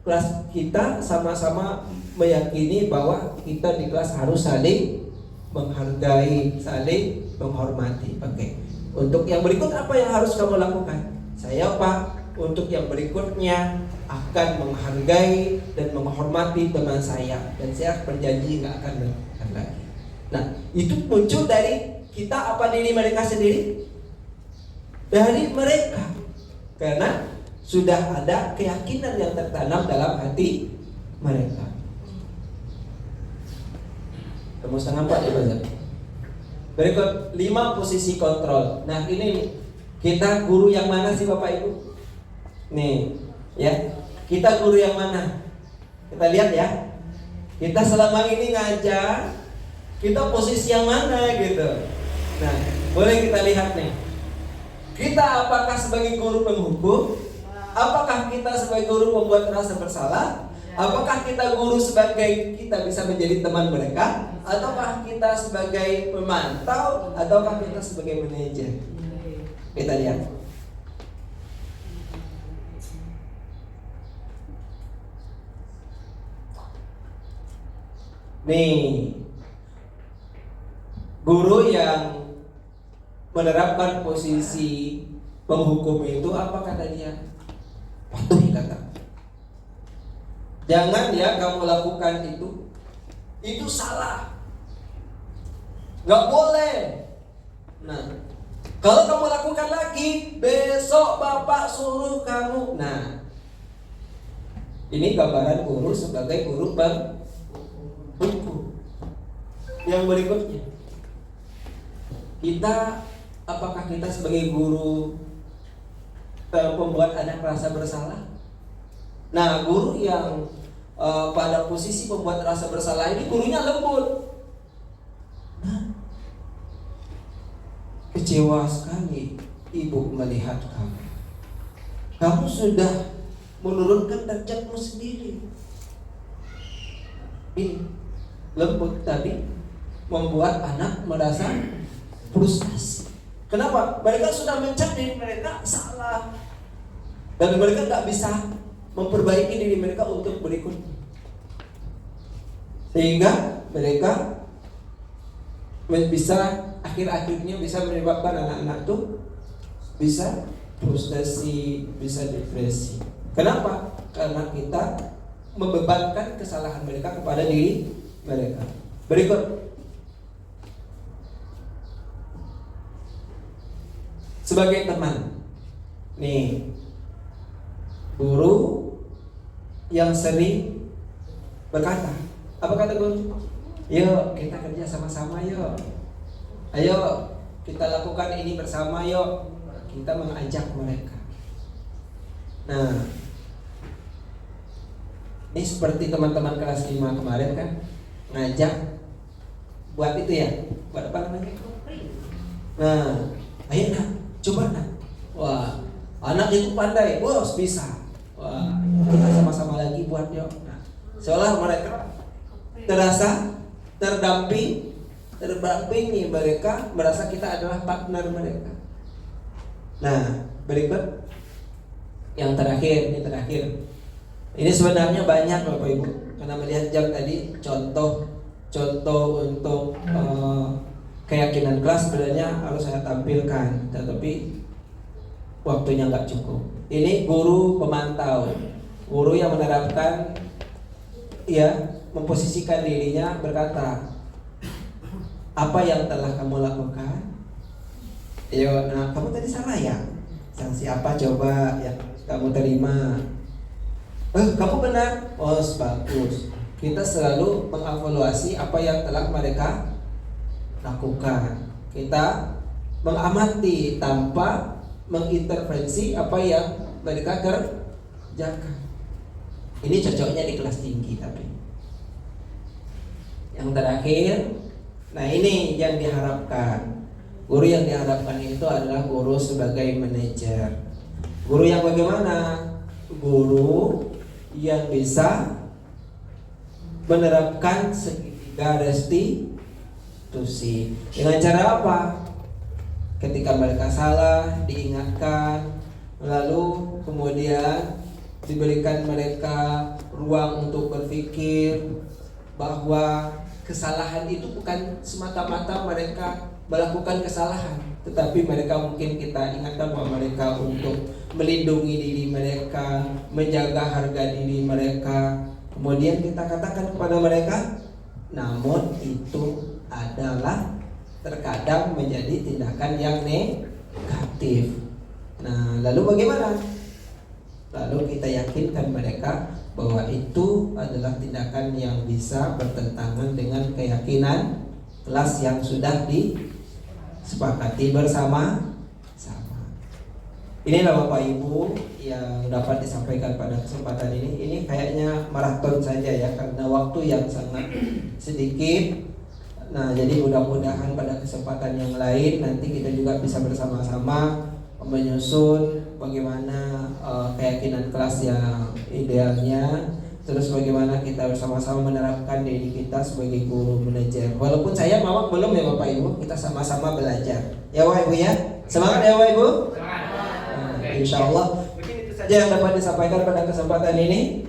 Kelas kita sama-sama meyakini bahwa kita di kelas harus saling menghargai, saling menghormati. Oke. Untuk yang berikut apa yang harus kamu lakukan? Saya Pak, untuk yang berikutnya akan menghargai dan menghormati teman saya, dan saya berjanji nggak akan melakukan lagi. Nah, itu muncul dari kita apa diri mereka sendiri? Dari mereka, karena sudah ada keyakinan yang tertanam dalam hati mereka. Kamu setengah 4 ya Bapak. Berikut 5 posisi kontrol. Nah, ini kita guru yang mana sih Bapak Ibu? Nih, ya. Kita guru yang mana? Kita lihat ya. Kita selama ini ngajar, kita posisi yang mana gitu. Nah, boleh kita lihat nih. Kita apakah sebagai guru penghukum? Apakah kita sebagai guru pembuat rasa bersalah? Apakah kita guru sebagai kita bisa menjadi teman mereka? Ataukah kita sebagai pemantau? Ataukah kita sebagai manajer? Kita lihat. Nih, guru yang menerapkan posisi penghukum itu apa kata dia? Patuhi kata. Jangan ya kamu lakukan itu salah, nggak boleh. Nah, kalau kamu lakukan lagi, besok bapak suruh kamu. Nah, ini gambaran guru sebagai guru penghukum. Yang berikutnya, apakah kita sebagai guru pembuat anak merasa bersalah? Nah, guru yang pada posisi pembuat rasa bersalah ini gurunya lembut. Nah, kecewa sekali ibu melihat kamu. Kamu sudah menurunkan derajatmu sendiri. ini lembut tapi membuat anak merasa frustasi. Kenapa? Mereka sudah mencap diri mereka salah dan mereka nggak bisa memperbaiki diri mereka untuk berikutnya, sehingga mereka bisa akhir-akhirnya bisa menyebabkan anak-anak tuh bisa frustasi, bisa depresi. Kenapa? Karena kita membebankan kesalahan mereka kepada diri mereka. Berikut, sebagai teman, nih guru yang sering berkata, apa kata guru? Yuk kita kerja sama-sama yuk. Ayo kita lakukan ini bersama yuk. Kita mengajak mereka. Nah, ini seperti teman-teman kelas 5 kemarin kan, ngajak buat itu ya, buat apa namanya? Nah, ayo nak, coba nak. Wah, anak itu pandai, bos bisa. Wah, kita sama-sama lagi buat yuk. Nah, seolah mereka terasa terdampingi, mereka merasa kita adalah partner mereka. Nah, berikut yang terakhir, ini sebenarnya banyak Bapak Ibu, karena melihat jam tadi contoh untuk keyakinan kelas sebenarnya harus saya tampilkan, tetapi waktunya nggak cukup. Ini guru pemantau, guru yang menerapkan, ya, memposisikan dirinya berkata, apa yang telah kamu lakukan? Yo, nah kamu tadi salah ya. Sanksi apa coba yang kamu terima? Kamu benar. Oh, bagus. Kita selalu mengevaluasi apa yang telah mereka lakukan. Kita mengamati tanpa mengintervensi apa yang mereka kerjakan. Ini cocoknya di kelas tinggi tapi. Yang terakhir, nah ini yang diharapkan. Guru yang diharapkan itu adalah guru sebagai manajer. Guru yang bagaimana? Guru yang bisa menerapkan segitiga restitusi. Dengan cara apa? Ketika mereka salah, diingatkan, lalu kemudian diberikan mereka ruang untuk berpikir bahwa kesalahan itu bukan semata-mata mereka melakukan kesalahan, tetapi mereka mungkin kita ingatkan bahwa mereka untuk melindungi diri mereka, menjaga harga diri mereka. Kemudian kita katakan kepada mereka, namun itu adalah terkadang menjadi tindakan yang negatif. Nah, lalu bagaimana? Lalu kita yakinkan mereka bahwa itu adalah tindakan yang bisa bertentangan dengan keyakinan kelas yang sudah disepakati bersama-sama. Inilah Bapak Ibu yang dapat disampaikan pada kesempatan ini. Ini kayaknya maraton saja ya, karena waktu yang sangat sedikit. Nah, jadi mudah-mudahan pada kesempatan yang lain nanti kita juga bisa bersama-sama menyusun bagaimana keyakinan kelas yang idealnya, terus bagaimana kita bersama-sama menerapkan diri kita sebagai guru manajer. Walaupun saya mawak belum ya Bapak Ibu, kita sama-sama belajar. Ya Bapak Ibu ya, semangat ya Bapak Ibu. Insya Allah mungkin itu saja yang dapat disampaikan pada kesempatan ini.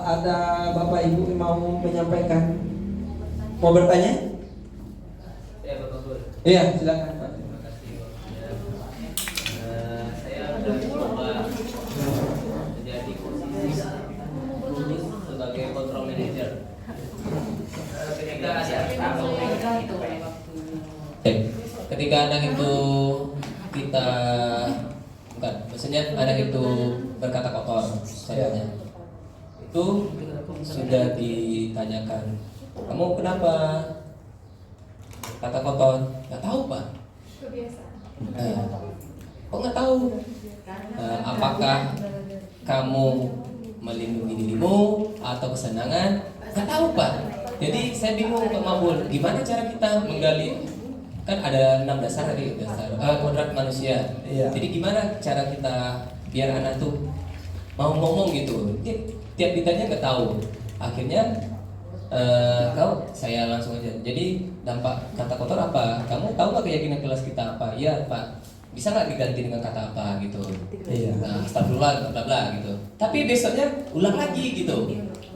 Ada Bapak Ibu yang mau menyampaikan, mau bertanya? Ya Bapak Guru. Iya, silakan Pak. Terima kasih. Saya sudah coba menjadi posisi lulus sebagai control manager. Ketika anak itu maksudnya anak itu berkata kotor, misalnya, itu sudah ditanyakan, kamu kenapa kata kotor? Nggak tahu Pak. Kok nggak tahu? Apakah kamu melindungi dirimu atau kesenangan? Nggak tahu Pak. Jadi saya bingung Pak Mabul, gimana cara kita menggali? Kan ada 6 dasar tadi, kodrat manusia. Iya. Jadi gimana cara kita biar anak tuh mau ngomong gitu? Tiap ditanya nggak tahu. Akhirnya Saya langsung aja. Jadi dampak kata kotor apa? Kamu tahu nggak keyakinan kelas kita apa? Iya Pak. Bisa nggak diganti dengan kata apa gitu? Iya. Nah, astagfirullah, bla bla gitu. Tapi besoknya ulang lagi gitu.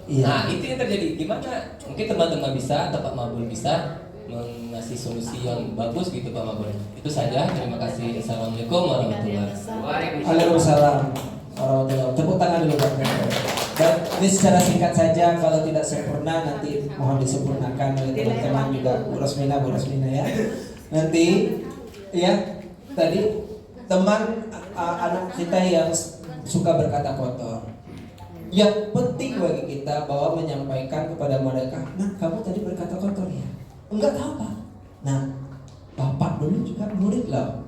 Iya. Nah itu yang terjadi. Gimana? Mungkin teman-teman bisa atau Pak Mabul bisa mengasih solusi yang bagus gitu Pak Mabul. Itu saja. Terima kasih. Assalamualaikum warahmatullahi wabarakatuh. Waalaikumsalam warahmatullahi. Tepuk tangan dulu Pak. Dan ini secara singkat saja, kalau tidak sempurna nanti mohon disempurnakan oleh teman-teman juga Bu Rosmina ya. Nanti ya tadi teman anak kita yang suka berkata kotor. Yang penting bagi kita bahwa menyampaikan kepada mereka, nah kamu tadi berkata kotor ya? Enggak tahu Pak. Nah, Bapak dulu juga murid loh.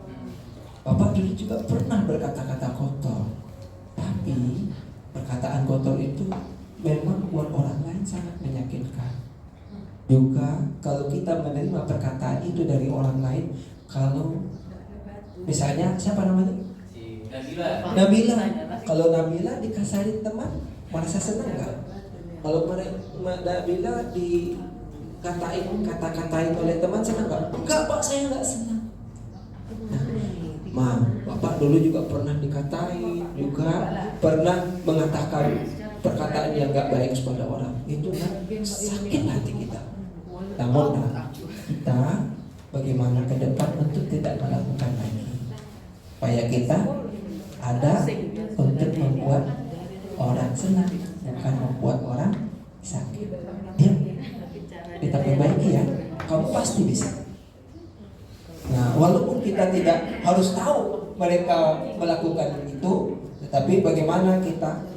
Bapak dulu juga pernah berkata-kata kotor. Tapi perkataan kotor itu memang buat orang lain sangat menyakitkan. Juga kalau kita menerima perkataan itu dari orang lain, kalau misalnya siapa namanya? Nabila. Kalau Nabila dikasarin teman, merasa senang nggak? Kalau Nabila kata-katain oleh teman, senang nggak? Enggak Pak, saya nggak senang. Nah, Bapak dulu juga pernah dikatain, juga pernah mengatakan perkataan yang nggak baik kepada orang. Itu kan sakit hati kita. Namun kita bagaimana ke depan untuk tidak melakukan lagi. Supaya kita ada untuk membuat orang senang, bukan membuat orang sakit. Ya, kita perbaiki ya. Kamu pasti bisa. Nah, walaupun kita tidak harus tahu mereka melakukan itu, tetapi bagaimana kita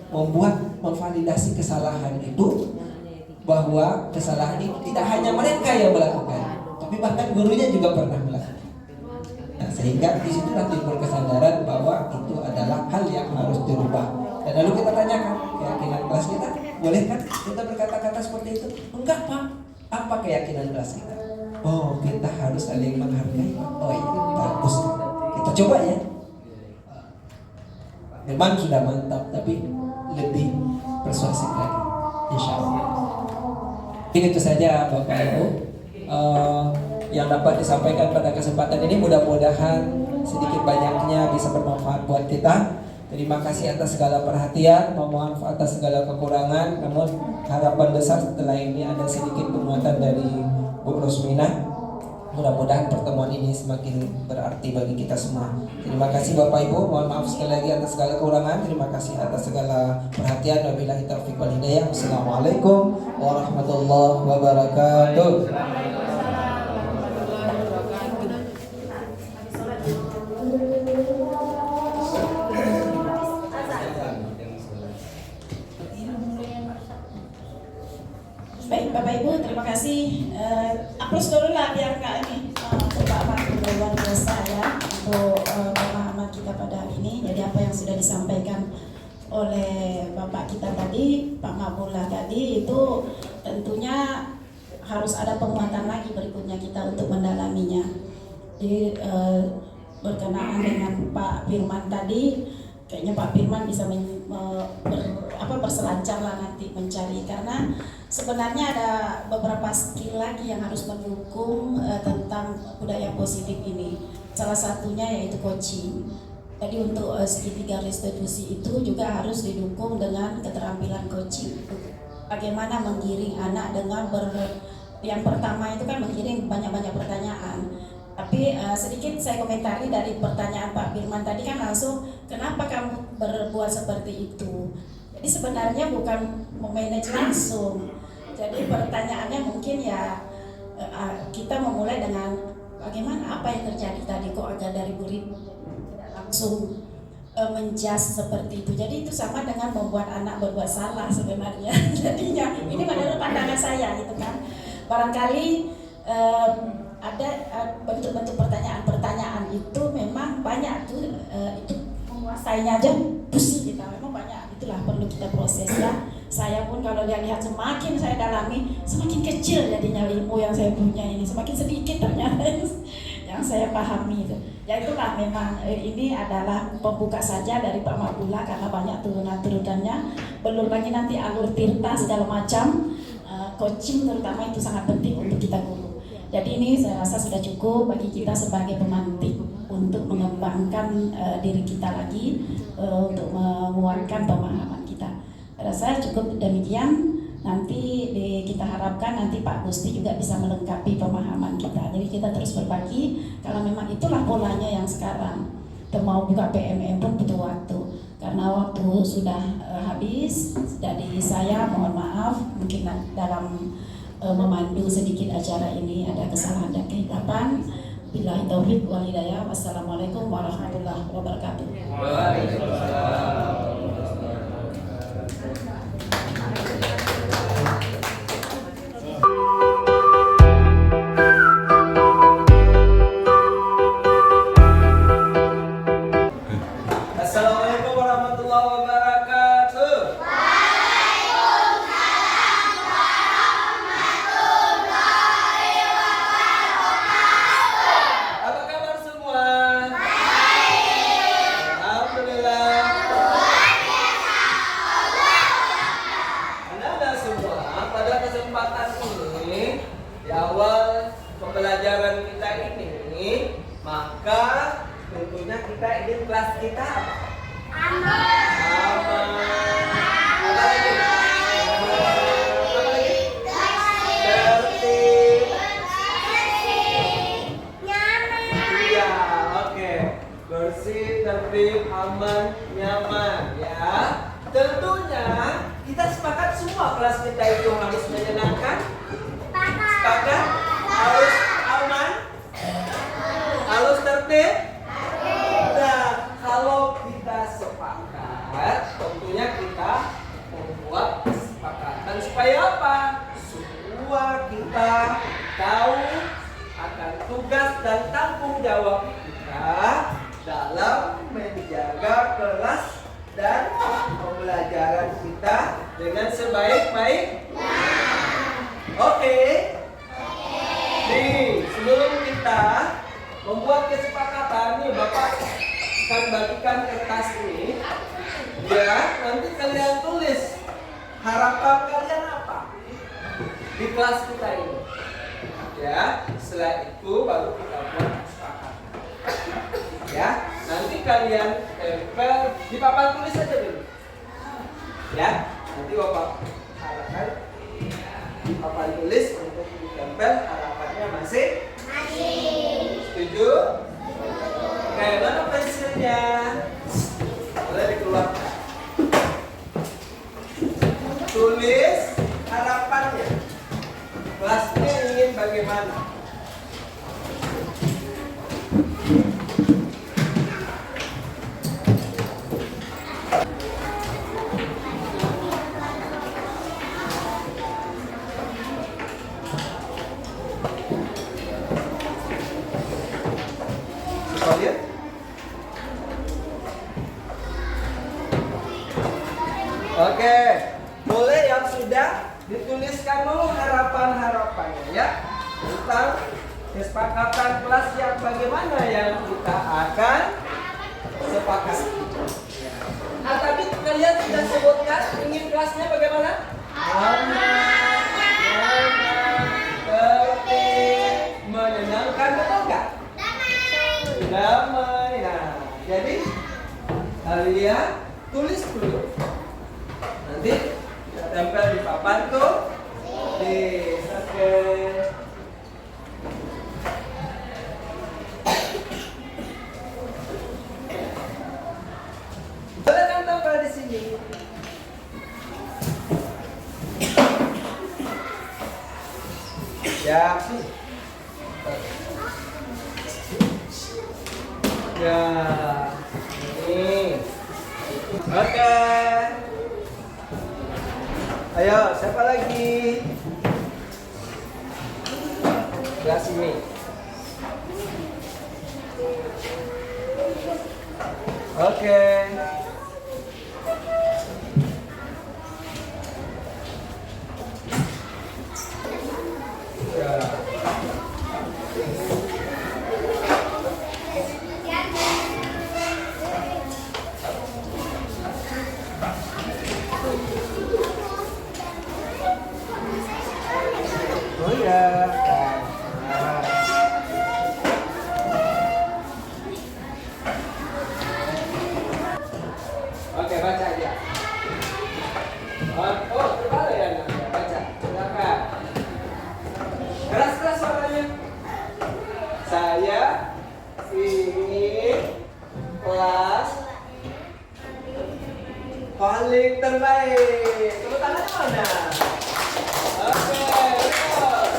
memvalidasi kesalahan itu, bahwa kesalahan itu tidak hanya mereka yang melakukan, tapi bahkan gurunya juga pernah melakukan. Nah, sehingga disitulah timbul kesadaran bahwa itu adalah hal yang harus dirubah. Dan lalu kita tanyakan, keyakinan kelas kita, boleh kan kita berkata-kata seperti itu? Enggak Pak. Apa keyakinan kelas kita? Oh, kita harus saling menghargai. Oh iya, bagus. Kita coba ya. Memang sudah mantap, tapi lebih persuasif lagi, insya Allah. Ini itu saja Bapak Ibu yang dapat disampaikan pada kesempatan ini. Mudah-mudahan sedikit banyaknya bisa bermanfaat buat kita. Terima kasih atas segala perhatian, mohon maaf atas segala kekurangan. Namun harapan besar setelah ini ada sedikit penguatan dari Bu Rosmina. Mudah-mudahan pertemuan ini semakin berarti bagi kita semua. Terima kasih Bapak Ibu, mohon maaf sekali lagi atas segala kekurangan. Terima kasih atas segala perhatian. Wabillahi taufiq wal hidayah. Wassalamualaikum warahmatullahi wabarakatuh. Baik Bapak Ibu, terima kasih. Aplaus dulu lah biar Kak ini Bapak Mabul luar biasa ya untuk pemahaman kita pada hari ini. Jadi apa yang sudah disampaikan oleh Bapak kita tadi, Pak Mabullah tadi, itu tentunya harus ada penguatan lagi berikutnya kita untuk mendalaminya. Jadi berkenaan dengan Pak Firman tadi, kayaknya Pak Firman bisa berselancar lah nanti mencari, karena sebenarnya ada beberapa skill lagi yang harus mendukung tentang budaya positif ini. Salah satunya yaitu coaching. Jadi untuk segitiga restitusi itu juga harus didukung dengan keterampilan coaching. Bagaimana menggiring anak dengan yang pertama itu kan menggiring banyak-banyak pertanyaan. Tapi sedikit saya komentari dari pertanyaan Pak Firman tadi kan langsung, kenapa kamu berbuat seperti itu? Jadi sebenarnya bukan memanage langsung. Jadi pertanyaannya mungkin ya kita memulai dengan bagaimana, apa yang terjadi tadi kok agak dari murid tidak langsung menjas seperti itu. Jadi itu sama dengan membuat anak berbuat salah sebenarnya. Jadinya ini menurut pandangan saya gitu kan. Barangkali ada bentuk-bentuk pertanyaan itu memang banyak tuh, itu menguasainya aja pusing kita, memang banyak, itulah perlu kita proses ya. Saya pun kalau lihat semakin saya dalami, semakin kecil jadinya ilmu yang saya punya ini, semakin sedikit ternyata yang saya pahami itu. Ya itulah memang ini adalah pembuka saja dari Pak Mabullah karena banyak turunan-turunannya, belum lagi nanti alur tirta segala macam. coaching terutama itu sangat penting untuk kita guru. Jadi ini saya rasa sudah cukup bagi kita sebagai pemantik untuk mengembangkan diri kita lagi, untuk menguatkan pemahaman kita. Saya rasa cukup demikian. Nanti kita harapkan nanti Pak Gusti juga bisa melengkapi pemahaman kita. Jadi kita terus berbagi. Kalau memang itulah polanya yang sekarang. Mau buka PMM pun butuh waktu. Karena waktu sudah habis. Jadi saya mohon maaf mungkin dalam memandu sedikit acara ini ada kesalahan dan kehilafan. Billahi taufiq wal hidayah. Wassalamualaikum warahmatullahi wabarakatuh. Waalaikumsalam. Assalamualaikum warahmatullahi wabarakatuh. Waalaikumsalam warahmatullahi wabarakatuh. Apa kabar semua? Baik. Alhamdulillah. Anda semua pada kesempatan ini di awal pembelajaran kita ini, maka tentunya kita ingin kelas kita apa? Aman. Aman. Apa lagi? Apa lagi? Tertib. Iya, oke. Bersih, tertib, aman, nyaman, ya. Tentunya kita sepakat semua kelas kita itu harus menyenangkan. Sepakat? Harus aman? Harus tertib? Nah, kalau kita sepakat, tentunya kita membuat kesepakatan supaya apa? Semua kita tahu akan tugas dan tanggung jawab kita dalam menjaga kelas dan pembelajaran kita dengan sebaik-baik. Oke. Nih, sebelum kita membuat kesepakatan nih, Bapak akan bagikan kertas ini. Ya, nanti kalian tulis harapan kalian apa di kelas kita ini. Ya, setelah itu baru kita buat kesepakatan. Ya, nanti kalian tempel di papan tulis aja dulu. Ya, nanti Bapak harapkan di papan tulis untuk ditempel harapannya masih. Setuju? Oke, mana pensilnya? Boleh dikeluarkan. Tulis harapannya. Kelasnya ingin bagaimana? Lihat. Oke, boleh yang sudah dituliskan dulu harapan-harapannya ya tentang kesepakatan kelas yang bagaimana yang kita akan sepakati. Nah, tapi kalian sudah sebutkan ingin kelasnya bagaimana? Aman, nyaman, tertib, menyenangkan, betul nggak? Damai. Nah, jadi kalian tulis dulu. Nanti kita tempel di papan tuh. Oke. Boleh kan tempel di sini? Ya. Ya, ini. Oke. Ayo, siapa lagi? Kelas ini. Oke. Ya. Saya ingin kelas paling terbaik. Tepuk tangannya mana? Oke, betul.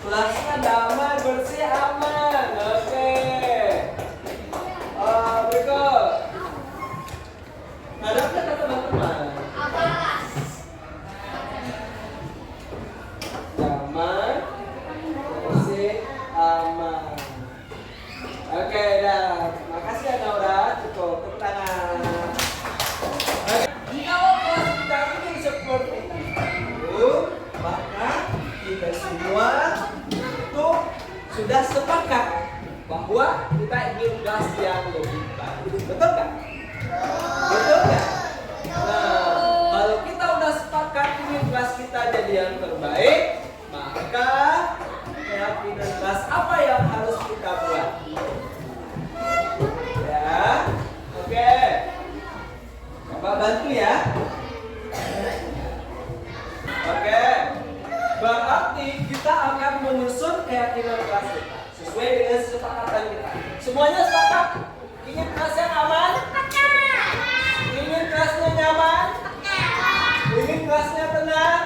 Kelasnya damai, bersih, aman. Oke. Berikut. Ada kata teman-teman? Damai, bersih, aman. Oke, dah. Makasih ya Naura. Cukup. Tepuk tangan. Oke. Kalau kelas kita ini seperti itu, maka kita semua itu sudah sepakat bahwa kita ingin kelas yang lebih baik. Betul nggak? Betul nggak? Nah, kalau kita udah sepakat ingin kelas kita jadi yang terbaik, maka keyakinan kelas apa yang harus kita buat? Ya, oke. Bapak bantu ya. Oke. Berarti kita akan menyusun keyakinan kelas kita sesuai dengan kesepakatan kita. Semuanya sepakat? Ingin kelas yang aman? Ingin kelasnya nyaman? Ingin kelasnya tenang?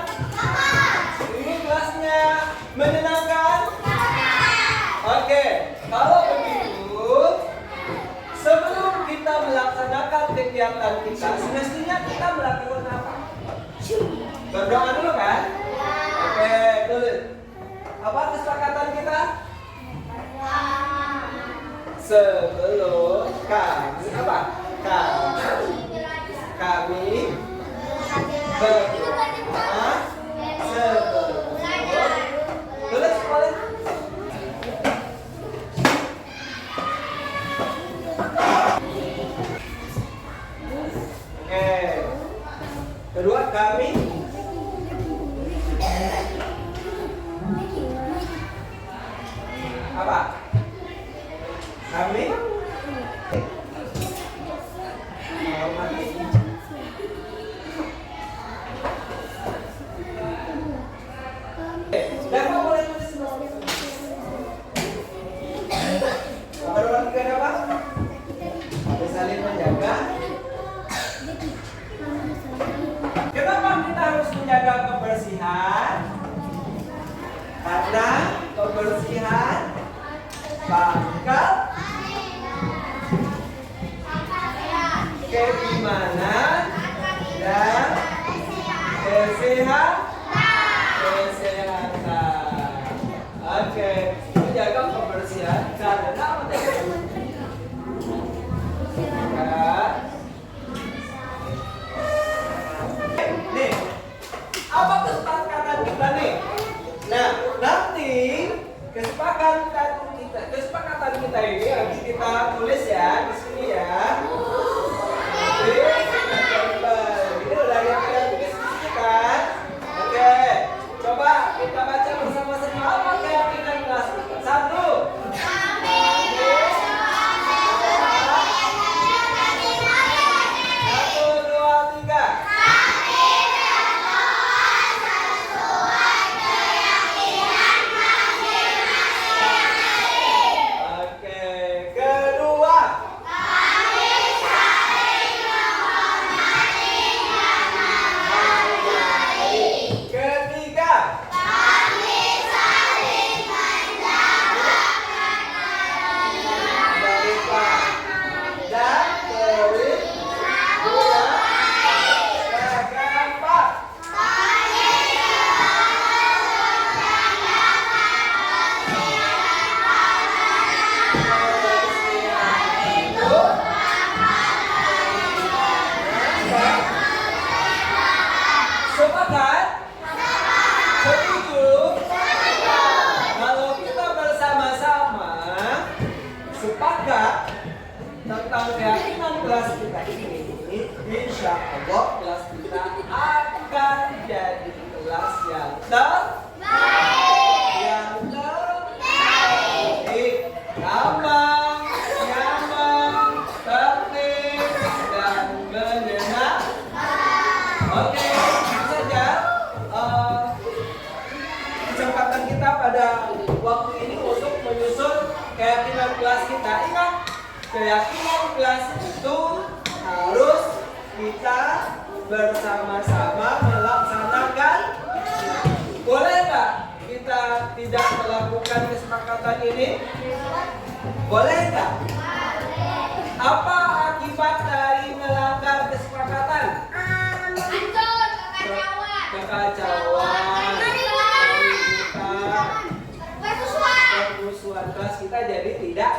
Ingin kelasnya menyenangkan? Oke, kalau begitu, sebelum kita melaksanakan kegiatan kita, semestinya kita melakukan apa? Berdoa dulu kan? Oke, tulis. Apa kesepakatan kita? Sebelum kami apa? Kami berdoa sebelum tulis boleh. Oke. Kedua kami apa? Kami menghormati Bapak boleh tulis nomor 3 apa? Saling menjaga. Kenapa kita harus menjaga kebersihan? Karena kebersihan bakal keimanan dan kesehatan. Oke, menjaga kebersihan karena apa? Nih, apa kesepakatan kita nih? Nah, nanti kesepakatan kita ini harus kita tulis ya di sini ya. Ini udah yang kita tulis di sini kan? Oke, coba kita baca bersama-sama apa keyakinan kelas kita. 1. pada waktu ini untuk menyusun keyakinan kelas kita. Ingat, keyakinan kelas itu harus kita bersama-sama melaksanakan. Boleh nggak kita tidak melakukan kesepakatan ini? Boleh nggak? Apa akibat dari melanggar kesepakatan? Kekacauan, permusuhan, kelas kita jadi tidak